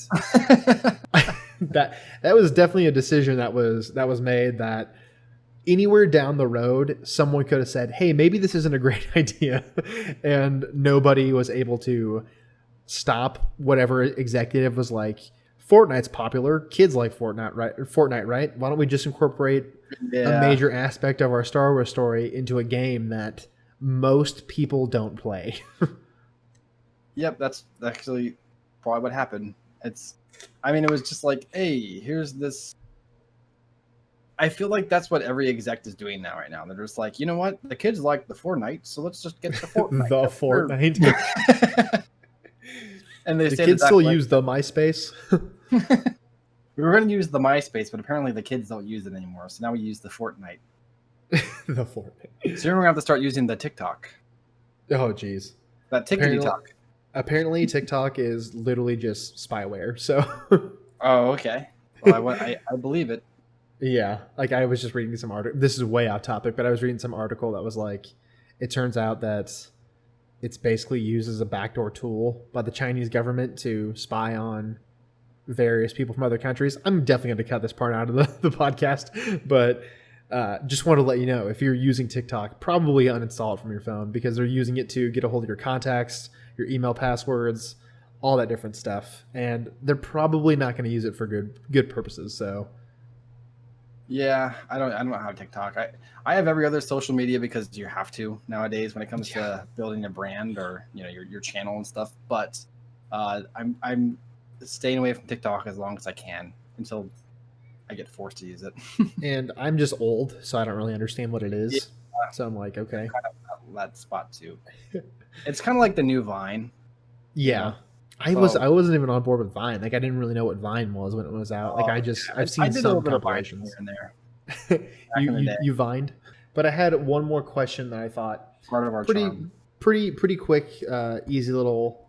that was definitely a decision that was made, that anywhere down the road someone could have said, hey, maybe this isn't a great idea, and nobody was able to stop whatever executive was like, Fortnite's popular, kids like Fortnite, right? Why don't we just incorporate a major aspect of our Star Wars story into a game that most people don't play? Yep, that's actually probably what happened. It was just like, hey, here's this. I feel like that's what every exec is doing right now. They're just like, you know what? The kids like the Fortnite, so let's just get the Fortnite. The Fortnite. And they The say kids that still use the MySpace. we were going to use the MySpace, but apparently the kids don't use it anymore. So now we use the Fortnite. The Fortnite. Soon we're going to have to start using the TikTok. Oh, geez. That TikTok. Apparently, TikTok is literally just spyware. So. Oh, okay. Well, I believe it. Yeah, like I was just reading some article. This is way off topic, but I was reading some article that was like, it turns out that it's basically used as a backdoor tool by the Chinese government to spy on various people from other countries. I'm definitely going to cut this part out of the podcast, but just want to let you know, if you're using TikTok, probably uninstall it from your phone, because they're using it to get a hold of your contacts, your email passwords, all that different stuff, and they're probably not going to use it for good purposes. So. Yeah, I don't have TikTok. I have every other social media because you have to nowadays when it comes to building a brand or your channel and stuff. But I'm staying away from TikTok as long as I can until I get forced to use it. And I'm just old, so I don't really understand what it is. Yeah. So I'm like, okay, kind of that spot too. It's kind of like the new Vine. Yeah. I wasn't even on board with Vine. Like I didn't really know what Vine was when it was out. Like I've seen some compilations. In there. you vined, but I had one more question that I thought part of our pretty quick, easy little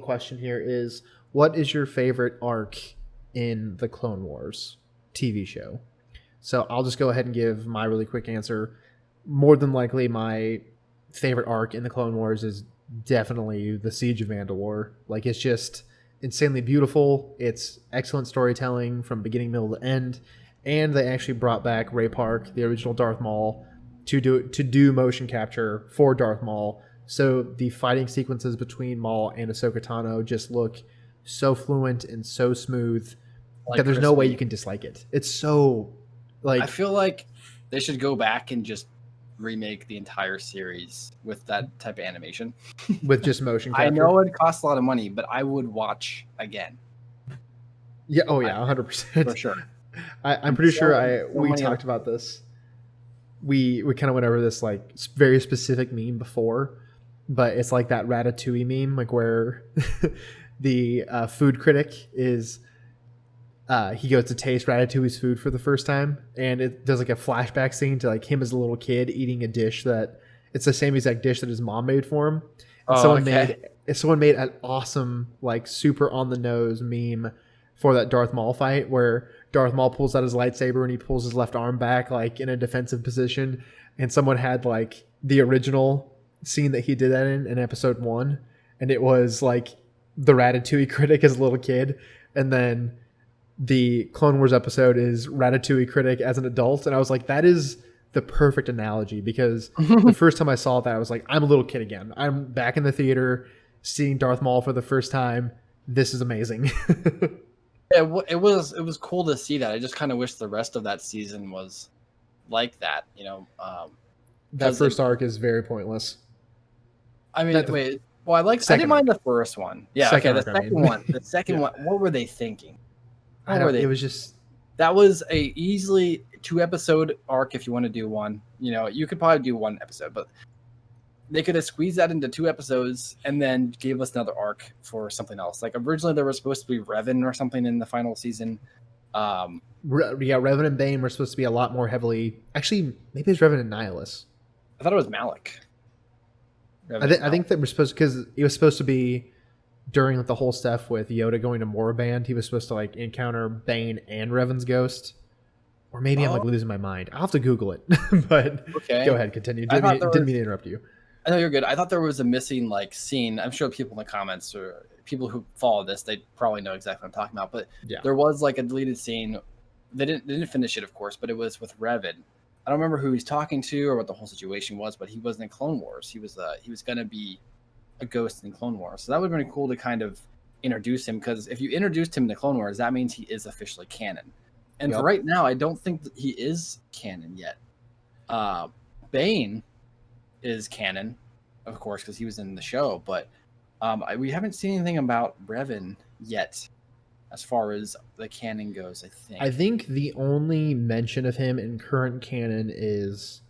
question here is, what is your favorite arc in the Clone Wars TV show? So I'll just go ahead and give my really quick answer. More than likely, my favorite arc in the Clone Wars is definitely the Siege of Mandalore. Like, it's just insanely beautiful. It's excellent storytelling from beginning, middle to end, and they actually brought back Ray Park, the original Darth Maul, to do motion capture for Darth Maul. So the fighting sequences between Maul and Ahsoka Tano just look so fluent and so smooth that there's no way you can dislike it. It's so like, I feel like they should go back and just remake the entire series with that type of animation with just motion capture. I know it costs a lot of money, but I would watch again. Yeah. Oh yeah. 100%. For sure. I'm pretty sure we talked about this. We kind of went over this like very specific meme before, but it's like that Ratatouille meme, like where the food critic is, he goes to taste Ratatouille's food for the first time, and it does like a flashback scene to like him as a little kid eating a dish that it's the same exact dish that his mom made for him. And someone made an awesome, like super on the nose meme for that Darth Maul fight where Darth Maul pulls out his lightsaber and he pulls his left arm back like in a defensive position, and someone had like the original scene that he did that in episode 1, and it was like the Ratatouille critic as a little kid, and then the Clone Wars episode is Ratatouille critic as an adult. And I was like, that is the perfect analogy, because the first time I saw that, I was like, I'm a little kid again. I'm back in the theater seeing Darth Maul for the first time. This is amazing. It was cool to see that. I just kind of wish the rest of that season was like that, that first arc is very pointless. I mean, I didn't mind the first one. Yeah, the second one. What were they thinking? It was just, that was a easily 2-episode arc. If you want to do one, you could probably do 1 episode, but they could have squeezed that into 2 episodes and then gave us another arc for something else. Like originally there was supposed to be Revan or something in the final season. Revan and Bane were supposed to be a lot more heavily. Actually, maybe it's Revan and Nihilus. I thought it was Malik. I think that we're supposed, because it was supposed to be during the whole stuff with Yoda going to Moraband, he was supposed to like encounter Bane and Revan's ghost. Or maybe I'm like losing my mind. I'll have to Google it. But go ahead, continue. Didn't mean to interrupt you. I know you're good. I thought there was a missing like scene. I'm sure people in the comments or people who follow this, they probably know exactly what I'm talking about. But there was like a deleted scene. They didn't finish it, of course, but it was with Revan. I don't remember who he's talking to or what the whole situation was, but he wasn't in Clone Wars. He was going to be a ghost in Clone Wars. So that would have been cool to kind of introduce him, because if you introduced him to Clone Wars, that means he is officially canon. And for right now, I don't think that he is canon yet. Bane is canon, of course, because he was in the show, but we haven't seen anything about Revan yet as far as the canon goes, I think the only mention of him in current canon is,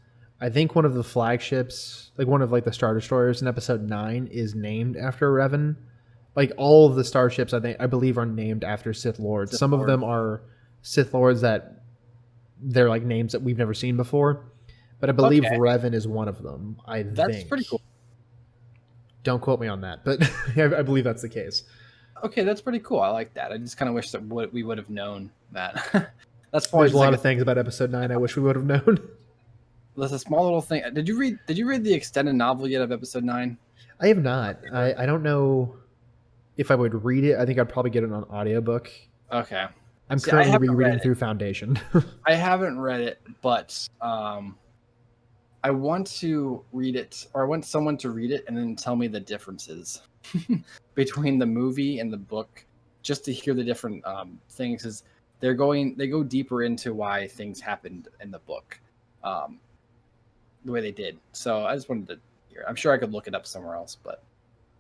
I think one of the flagships, like one of like the Star Destroyers in episode 9 is named after Revan, like all of the starships I believe are named after Sith Lords. Some of them are Sith Lords that they're like names that we've never seen before. But I believe Revan is one of them. That's pretty cool. Don't quote me on that, but I believe that's the case. Okay, that's pretty cool. I like that. I just kind of wish that we would have known that. There's a lot of things about Episode 9 I wish we would have known. There's a small little thing. Did you read the extended novel yet of Episode 9? I have not. I don't know if I would read it. I think I'd probably get it on audiobook. Okay. I'm currently rereading through Foundation. I haven't read it, but I want to read it, or I want someone to read it and then tell me the differences between the movie and the book, just to hear the different things. Because they go deeper into why things happened in the book, the way they did. So I just wanted to hear. I'm sure I could look it up somewhere else, but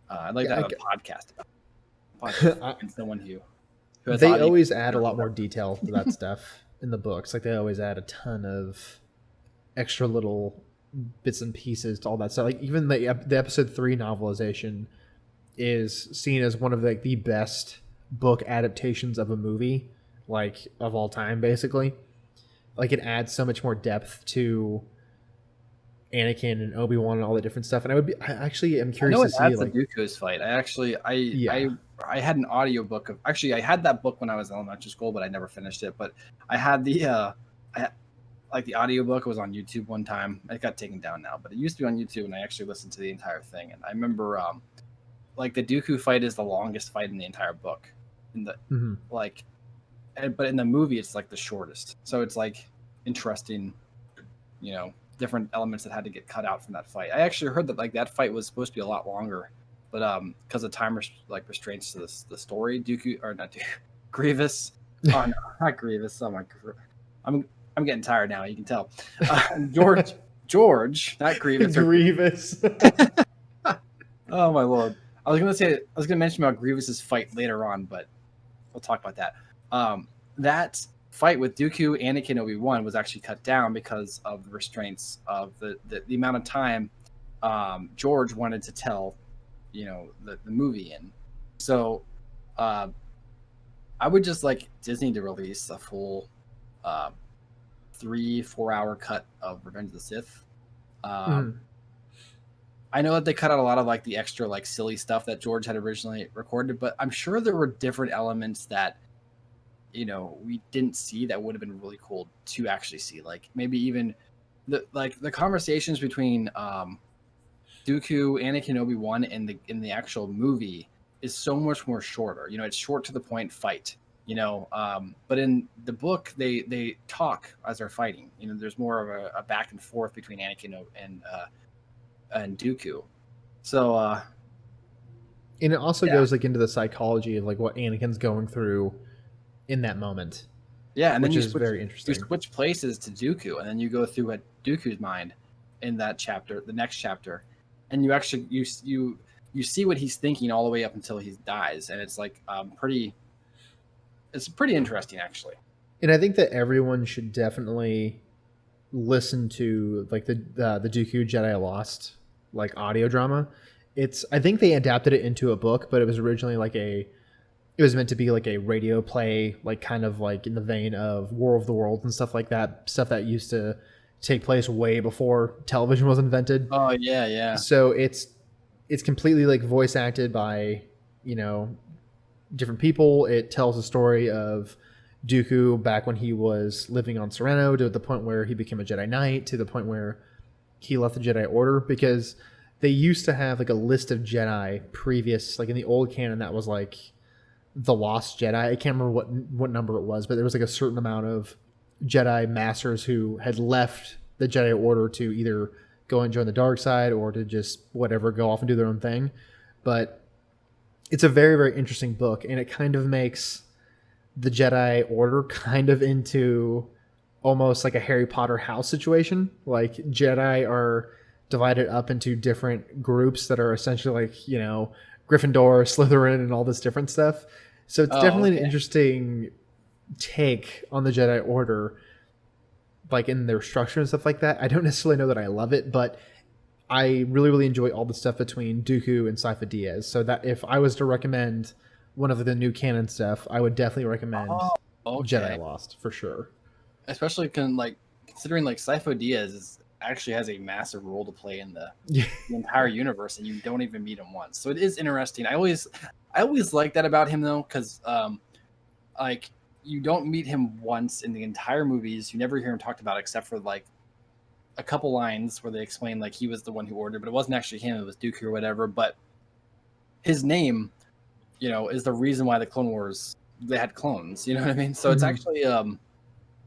I'd like to have a podcast about it. And someone who they always add a lot more detail to that stuff in the books. Like they always add a ton of extra little bits and pieces to all that stuff. Like even the Episode 3 novelization is seen as one of like the best book adaptations of a movie, like of all time, basically. Like it adds so much more depth to Anakin and Obi-Wan and all the different stuff. And I actually am curious to see like Dooku's fight. I had an audiobook of, actually I had that book when I was in elementary school, but I never finished it. But I had the the audiobook. It was on YouTube one time. It got taken down now, but it used to be on YouTube, and I actually listened to the entire thing. And I remember like the Dooku fight is the longest fight in the entire book. In the but in the movie it's like the shortest. So it's like interesting, different elements that had to get cut out from that fight. I actually heard that like that fight was supposed to be a lot longer, but because of time restraints to the story, Grievous. Oh no, not Grievous. Oh my, I'm getting tired now. You can tell. George, not Grievous. Grievous. Oh my lord. I was gonna mention about Grievous's fight later on, but we'll talk about that. That fight with Dooku, Anakin, Obi-Wan was actually cut down because of the restraints of the amount of time George wanted to tell, the movie in. So I would just like Disney to release a full 3-4 hour cut of Revenge of the Sith. I know that they cut out a lot of like the extra like silly stuff that George had originally recorded, but I'm sure there were different elements that we didn't see that would have been really cool to actually see. Like maybe even the conversations between Dooku, Anakin, Obi-Wan in the actual movie is so much more shorter. It's short to the point fight. But in the book they talk as they're fighting. There's more of a back and forth between Anakin and Dooku. So and it also goes like into the psychology of like what Anakin's going through in that moment. Yeah, and which then is very interesting. You switch places to Dooku, and then you go through what Dooku's mind in that chapter, the next chapter, and you actually you see what he's thinking all the way up until he dies, and it's like it's pretty interesting actually. And I think that everyone should definitely listen to like the Dooku Jedi Lost like audio drama. I think they adapted it into a book, but it was originally it was meant to be like a radio play, like kind of like in the vein of War of the Worlds and stuff like that, stuff that used to take place way before television was invented. Oh yeah. So it's completely like voice acted by, different people. It tells a story of Dooku back when he was living on Sereno, to the point where he became a Jedi Knight, to the point where he left the Jedi Order, because they used to have like a list of Jedi previous, like in the old canon, that was like the Lost Jedi. I can't remember what number it was, but there was like a certain amount of Jedi masters who had left the Jedi Order to either go and join the dark side or to just whatever, go off and do their own thing. But it's a very, very interesting book, and it kind of makes the Jedi Order kind of into almost like a Harry Potter house situation. Like Jedi are divided up into different groups that are essentially like, Gryffindor, Slytherin, and all this different stuff. So it's definitely an interesting take on the Jedi Order, like in their structure and stuff like that. I don't necessarily know that I love it, but I really, really enjoy all the stuff between Dooku and Sifo Dyas. So that if I was to recommend one of the new canon stuff, I would definitely recommend Oh, okay. Jedi Lost for sure. Especially considering like Sifo Dyas actually has a massive role to play in the entire universe, and you don't even meet him once. So it is interesting. I always like that about him though, because like you don't meet him once in the entire movies. You never hear him talked about except for like a couple lines where they explain like he was the one who ordered, but it wasn't actually him. It was Dooku or whatever. But his name, is the reason why the Clone Wars they had clones. You know what I mean? So it's actually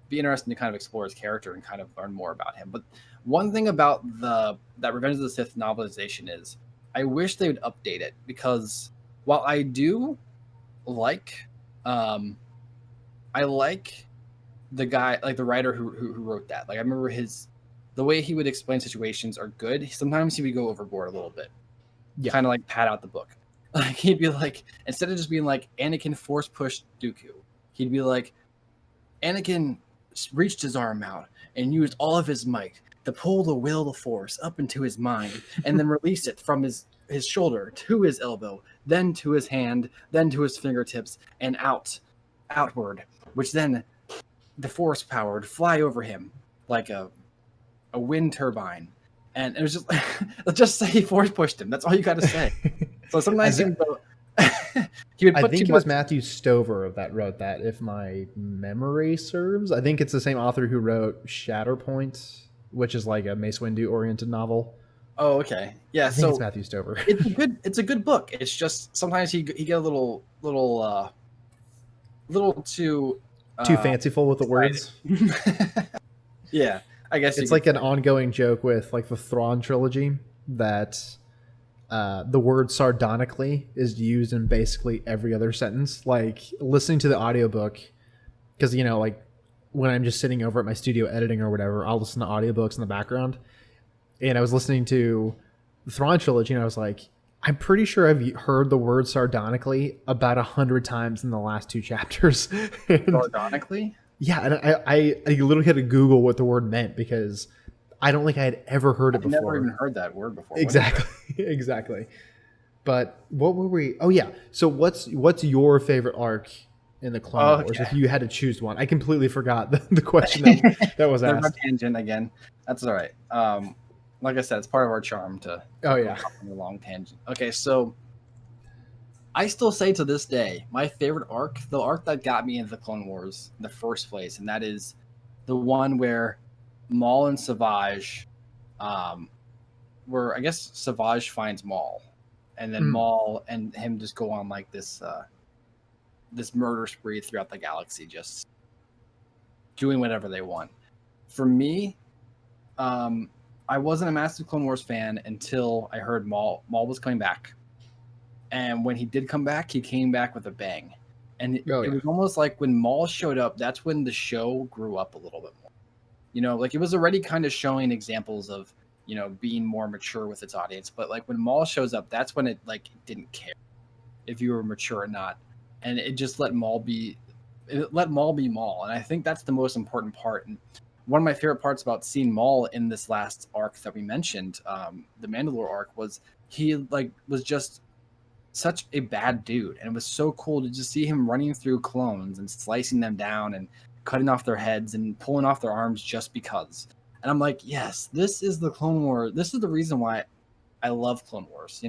be interesting to kind of explore his character and kind of learn more about him. But one thing about that Revenge of the Sith novelization is I wish they would update it, because while I do like I like the guy, like the writer who wrote that. Like I remember the way he would explain situations are good. Sometimes he would go overboard a little bit. Yeah. Kind of like pad out the book. Like he'd be like, instead of just being like Anakin force pushed Dooku, he'd be like, Anakin reached his arm out and used all of his might to pull the will of the force up into his mind and then release it from his shoulder to his elbow, then to his hand, then to his fingertips, and outward, which then the force power would fly over him like a wind turbine. And it was just just say he force pushed him. That's all you got to say. So sometimes he would put I think it was Matthew Stover that wrote that, if my memory serves. I think it's the same author who wrote Shatterpoint, which is like a Mace Windu oriented novel. Oh, okay. Yeah, I think it's Matthew Stover. It's a good book. It's just sometimes he get a little too fanciful with the words. Yeah, I guess it's like an ongoing joke with like the Thrawn trilogy that the word sardonically is used in basically every other sentence. Like listening to the audiobook, because like when I'm just sitting over at my studio editing or whatever, I'll listen to audiobooks in the background. And I was listening to the Thrawn trilogy and I was like, I'm pretty sure I've heard the word sardonically about 100 times in the last 2 chapters. Sardonically? Yeah, and I literally had to Google what the word meant, because I don't think I had ever heard it before. I've never even heard that word before. Exactly. But what were we? Oh yeah. So what's your favorite arc in the Clone Wars if you had to choose one? I completely forgot the question that was asked. Tangent again. That's all right. Like I said, it's part of our charm to go on a long tangent. Okay, so I still say to this day, my favorite arc, the arc that got me into the Clone Wars in the first place, and that is the one where Maul and Savage, where I guess Savage finds Maul, and then Maul and him just go on like this murder spree throughout the galaxy, just doing whatever they want. For me, I wasn't a massive Clone Wars fan until I heard Maul was coming back. And when he did come back, he came back with a bang. And it was almost like when Maul showed up, that's when the show grew up a little bit more. Like it was already kind of showing examples of, being more mature with its audience. But like when Maul shows up, that's when it didn't care if you were mature or not. And it just let Maul be Maul. And I think that's the most important part. And one of my favorite parts about seeing Maul in this last arc that we mentioned, the Mandalore arc, was he was just such a bad dude, and it was so cool to just see him running through clones and slicing them down and cutting off their heads and pulling off their arms just because. And I'm like, yes, this is the Clone War. This is the reason why I love Clone Wars.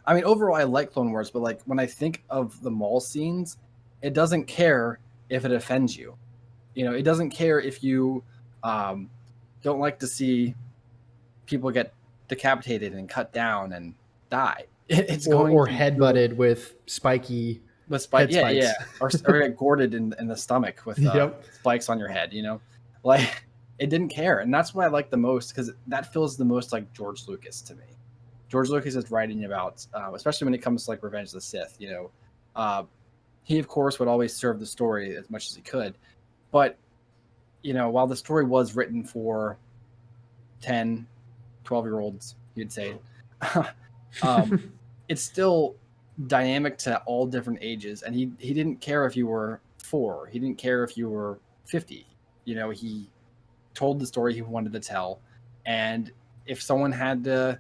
I mean, overall, I like Clone Wars, but when I think of the Maul scenes, it doesn't care if it offends you. It doesn't care if you don't like to see people get decapitated and cut down and die. It's or headbutted with spiky spikes. Or get gourded in the stomach with spikes on your head. It didn't care, and that's what I like the most, because that feels the most like George Lucas to me. George Lucas is writing about, especially when it comes to Revenge of the Sith. He of course would always serve the story as much as he could, but while the story was written for 10, 12-year-olds, you'd say. It's still dynamic to all different ages, and he didn't care if you were 4, he didn't care if you were 50. He told the story he wanted to tell, and if someone had to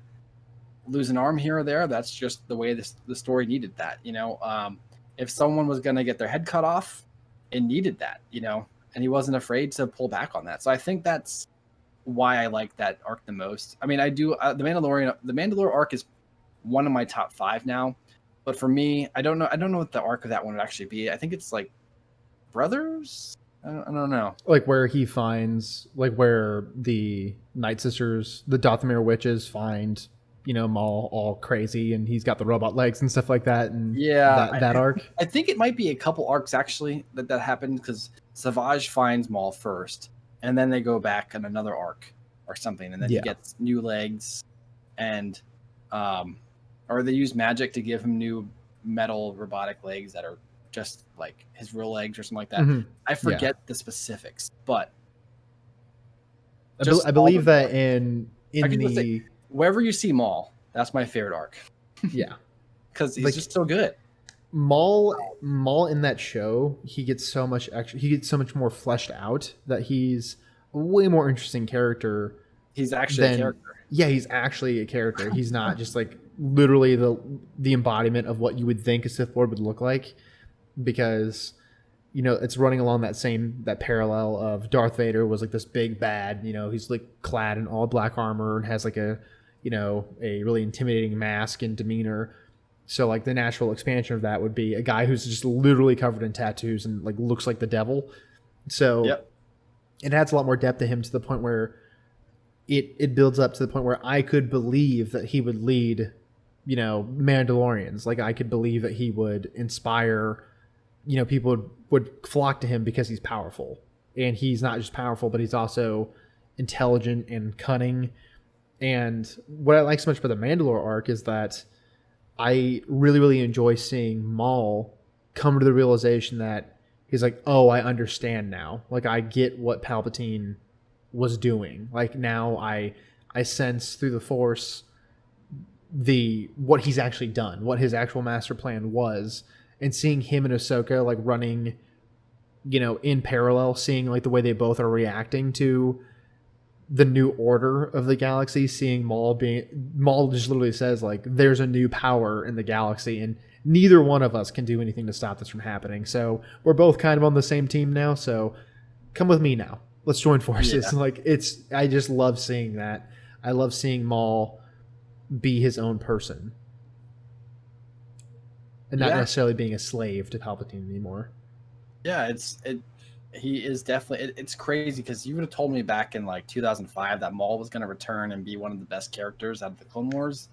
lose an arm here or there, that's just the way the story needed that. If someone was going to get their head cut off, it needed that. And he wasn't afraid to pull back on that. So I think that's why I like that arc the most. I mean, I do the Mandalore arc is one of my top 5 now, but for me, I don't know what the arc of that one would actually be. I think it's like Brothers. I don't know. Like where he finds, like where the Night Sisters, the Dathomir witches find, Maul all crazy and he's got the robot legs and stuff like that. And that arc. I think it might be a couple arcs actually that happened, because Savage finds Maul first, and then they go back on another arc or something, and then he gets new legs, and or they use magic to give him new metal robotic legs that are just like his real legs or something like that. Mm-hmm. I forget the specifics, but I believe that in the wherever you see Maul, that's my favorite arc. Yeah, because he's just so good. Maul in that show, he gets so much more fleshed out, that he's a way more interesting character. He's actually a character. Yeah, he's actually a character. He's not just like literally the embodiment of what you would think a Sith Lord would look like, because it's running along that parallel of Darth Vader was like this big bad, he's like clad in all black armor and has like a really intimidating mask and demeanor. So like the natural expansion of that would be a guy who's just literally covered in tattoos and like looks like the devil. So it adds a lot more depth to him, to the point where it builds up to the point where I could believe that he would lead, Mandalorians. Like I could believe that he would inspire, people would flock to him because he's powerful. And he's not just powerful, but he's also intelligent and cunning. And what I like so much about the Mandalore arc is that I really, really enjoy seeing Maul come to the realization that he's like, oh, I understand now. Like, I get what Palpatine was doing. Like, now I sense through the Force what he's actually done, what his actual master plan was. And seeing him and Ahsoka like running, in parallel, seeing like the way they both are reacting to the new order of the galaxy, seeing Maul just literally says like, there's a new power in the galaxy and neither one of us can do anything to stop this from happening. So we're both kind of on the same team now. So come with me now. Let's join forces. Yeah. I just love seeing that. I love seeing Maul be his own person and not necessarily being a slave to Palpatine anymore. Yeah, he is definitely. It's crazy, because you would have told me back in like 2005 that Maul was going to return and be one of the best characters out of the Clone Wars.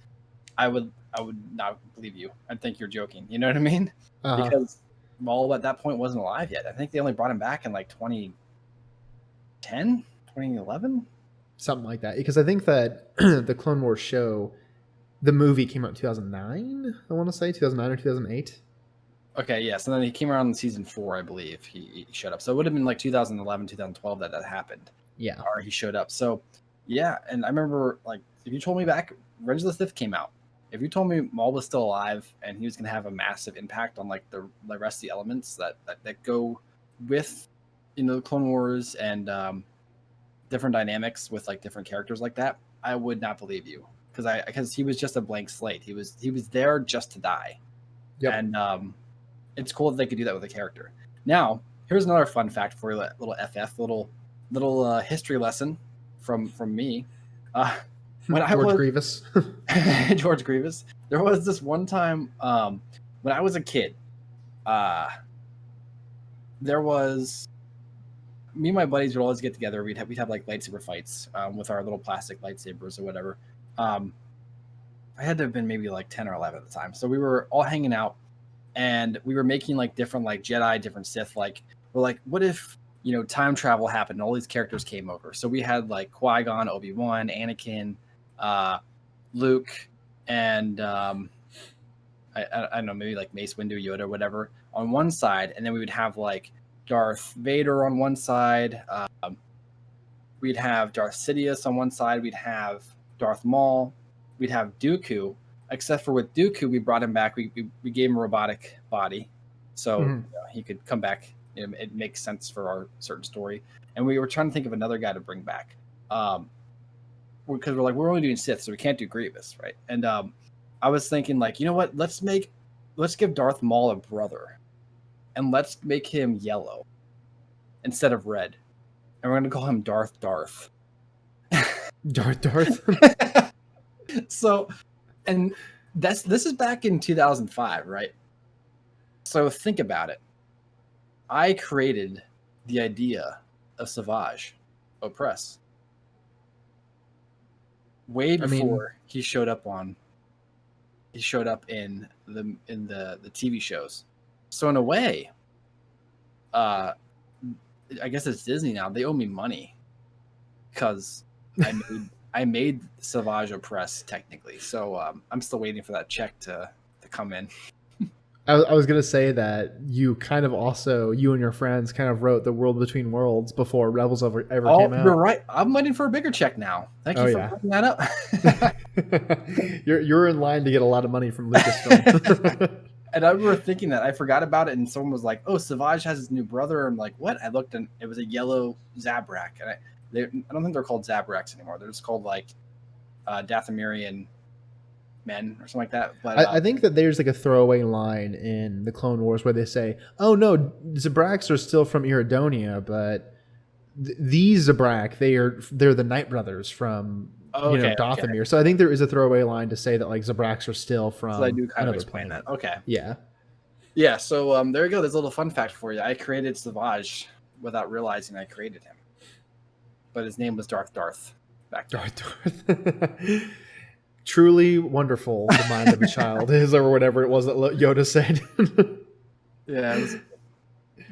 I would not believe you. I'd think you're joking. You know what I mean? Uh-huh. Because Maul at that point wasn't alive yet. I think they only brought him back in like 2010, 2011, something like that. Because I think that the Clone Wars show, the movie came out in 2009. I want to say 2009 or 2008. Okay, yes, and then he came around in season 4, I believe. He showed up. So it would have been like 2011, 2012 that happened. Yeah. Or he showed up. So, yeah, and I remember, like, if you told me back, Revenge of the Sith came out. If you told me Maul was still alive and he was going to have a massive impact on, like, the rest of the elements that go with, the Clone Wars and different dynamics with, like, different characters like that, I would not believe you. Because he was just a blank slate. He was there just to die. Yep. And, it's cool that they could do that with a character. Now, here's another fun fact for you, little history lesson from me. When Grievous. George Grievous. There was this one time when I was a kid. There was me and my buddies would always get together. We'd have like lightsaber fights with our little plastic lightsabers or whatever. I had to have been maybe like 10 or 11 at the time. So we were all hanging out. And we were making like different like Jedi, different Sith. Like we're like, what if time travel happened and all these characters came over? So we had like Qui-Gon, Obi-Wan, Anakin, Luke, and I don't know, maybe like Mace Windu, Yoda, whatever on one side, and then we would have like Darth Vader on one side. We'd have Darth Sidious on one side. We'd have Darth Maul. We'd have Dooku. Except for with Dooku, we brought him back. We gave him a robotic body, so he could come back. It makes sense for our certain story. And we were trying to think of another guy to bring back. because we're like, we're only doing Sith, so we can't do Grievous, right? And I was thinking, like, you know what? Let's give Darth Maul a brother, and let's make him yellow instead of red, and we're gonna call him Darth. Darth. So, and this is back in 2005, right? So think about it. I created the idea of Savage Opress way before he showed up in the TV shows. So in a way, I guess it's Disney now. They owe me money because I made Savage Opress technically. So I'm still waiting for that check to come in. I was going to say that you kind of also, you and your friends kind of wrote The World Between Worlds before Rebels ever came out. You're right. I'm waiting for a bigger check now. Thank you for bringing that up. You're in line to get a lot of money from Lucasfilm. And I remember thinking that. I forgot about it, and someone was like, oh, Savage has his new brother. I'm like, what? I looked, and it was a yellow Zabrak. And I don't think they're called Zabraks anymore. They're just called, like, Dathomirian men or something like that. But I think that there's like a throwaway line in the Clone Wars where they say, "Oh no, Zabraks are still from Iridonia, but these Zabrak, they're the Night Brothers from Dathomir." Okay. So I think there is a throwaway line to say that like Zabraks are still from. So I do kind of explain that. Okay. Yeah. So there you go. There's a little fun fact for you. I created Savage without realizing I created him, but his name was Darth. Back then. Darth. Truly wonderful, the mind of a child is, or whatever it was that Yoda said. Yeah,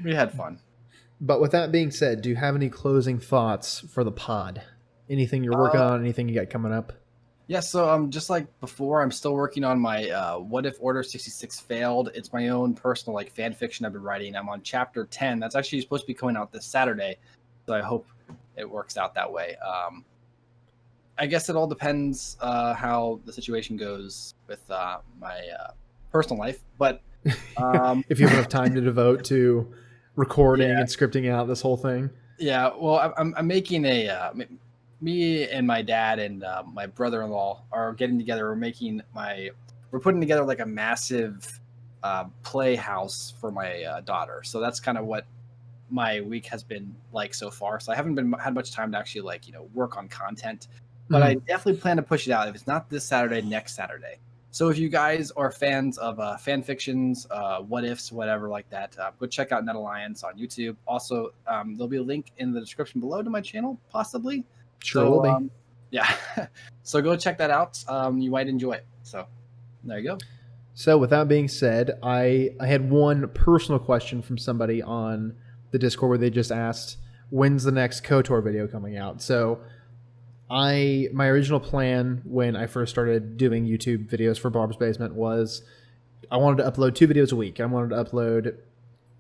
we had fun. But with that being said, do you have any closing thoughts for the pod? Anything you're working on? Anything you got coming up? Yeah, so just like before, I'm still working on my What If Order 66 Failed. It's my own personal like fan fiction I've been writing. I'm on chapter 10. That's actually supposed to be coming out this Saturday, so I hope it works out that way. I guess it all depends how the situation goes with my personal life. But if you have enough time to devote to recording and scripting out this whole thing. Yeah, well, I'm making me and my dad and my brother-in-law are getting together. We're putting together like a massive playhouse for my daughter. So that's kind of what my week has been like so far. So I haven't had much time to actually work on content. But I definitely plan to push it out. If it's not this Saturday, next Saturday. So if you guys are fans of fan fictions, what ifs, whatever like that, go check out Net Alliance on YouTube. Also, there'll be a link in the description below to my channel, possibly. Sure will be. Yeah. So go check that out. You might enjoy it. So there you go. So with that being said, I had one personal question from somebody on the Discord where they just asked, when's the next KOTOR video coming out? So my original plan when I first started doing YouTube videos for Barb's Basement was I wanted to upload 2 videos a week. I wanted to upload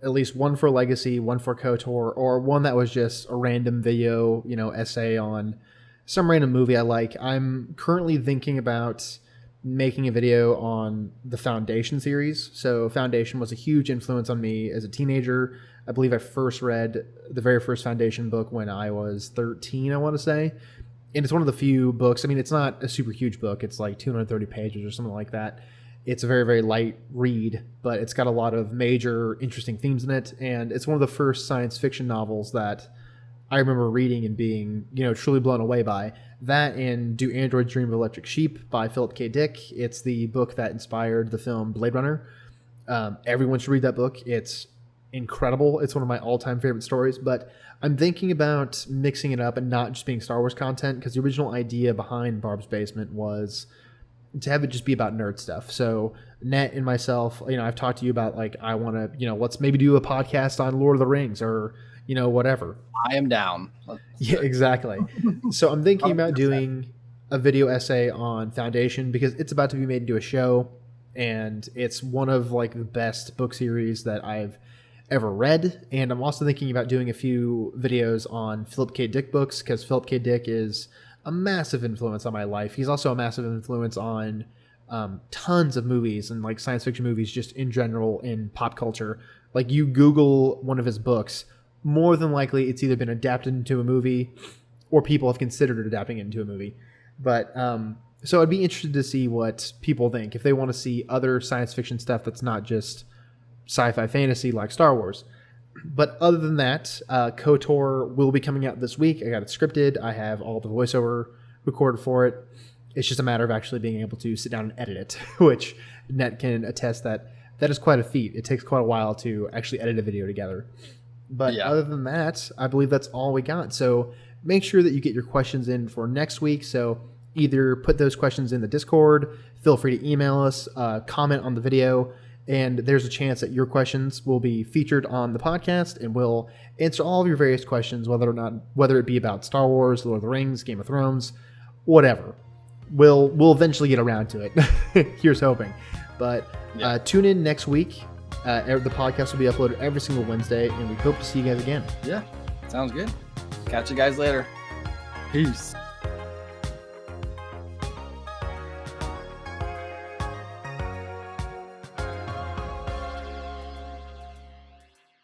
at least one for Legacy, one for KOTOR, or one that was just a random video, essay on some random movie I like. I'm currently thinking about making a video on the Foundation series. So Foundation was a huge influence on me as a teenager. I believe I first read the very first Foundation book when I was 13, I want to say. And it's one of the few books. I mean, it's not a super huge book. It's like 230 pages or something like that. It's a very, very light read, but it's got a lot of major interesting themes in it. And it's one of the first science fiction novels that I remember reading and being, truly blown away by. That and Do Androids Dream of Electric Sheep by Philip K. Dick. It's the book that inspired the film Blade Runner. Everyone should read that book. It's incredible. It's one of my all-time favorite stories, but I'm thinking about mixing it up and not just being Star Wars content, because the original idea behind Barb's Basement was to have it just be about nerd stuff. So Net and myself, I've talked to you about I want to, let's maybe do a podcast on Lord of the Rings or, whatever. I am down. Yeah, exactly. So I'm thinking about doing a video essay on Foundation because it's about to be made into a show, and it's one of the best book series that I've ever read. And I'm also thinking about doing a few videos on Philip K. Dick books, because Philip K. Dick is a massive influence on my life. He's also a massive influence on tons of movies and science fiction movies just in general in pop culture. You Google one of his books, more than likely it's either been adapted into a movie or people have considered adapting it into a movie. But so I'd be interested to see what people think if they want to see other science fiction stuff that's not just sci-fi fantasy like Star Wars. But other than that, KOTOR will be coming out this week. I got it scripted. I have all the voiceover recorded for it. It's just a matter of actually being able to sit down and edit it, which Net can attest that is quite a feat. It takes quite a while to actually edit a video together. But other than that, I believe that's all we got. So make sure that you get your questions in for next week. So either put those questions in the Discord, feel free to email us, comment on the video, and there's a chance that your questions will be featured on the podcast, and we'll answer all of your various questions, whether it be about Star Wars, Lord of the Rings, Game of Thrones, whatever. We'll eventually get around to it. Here's hoping. But tune in next week. The podcast will be uploaded every single Wednesday, and we hope to see you guys again. Yeah, sounds good. Catch you guys later. Peace.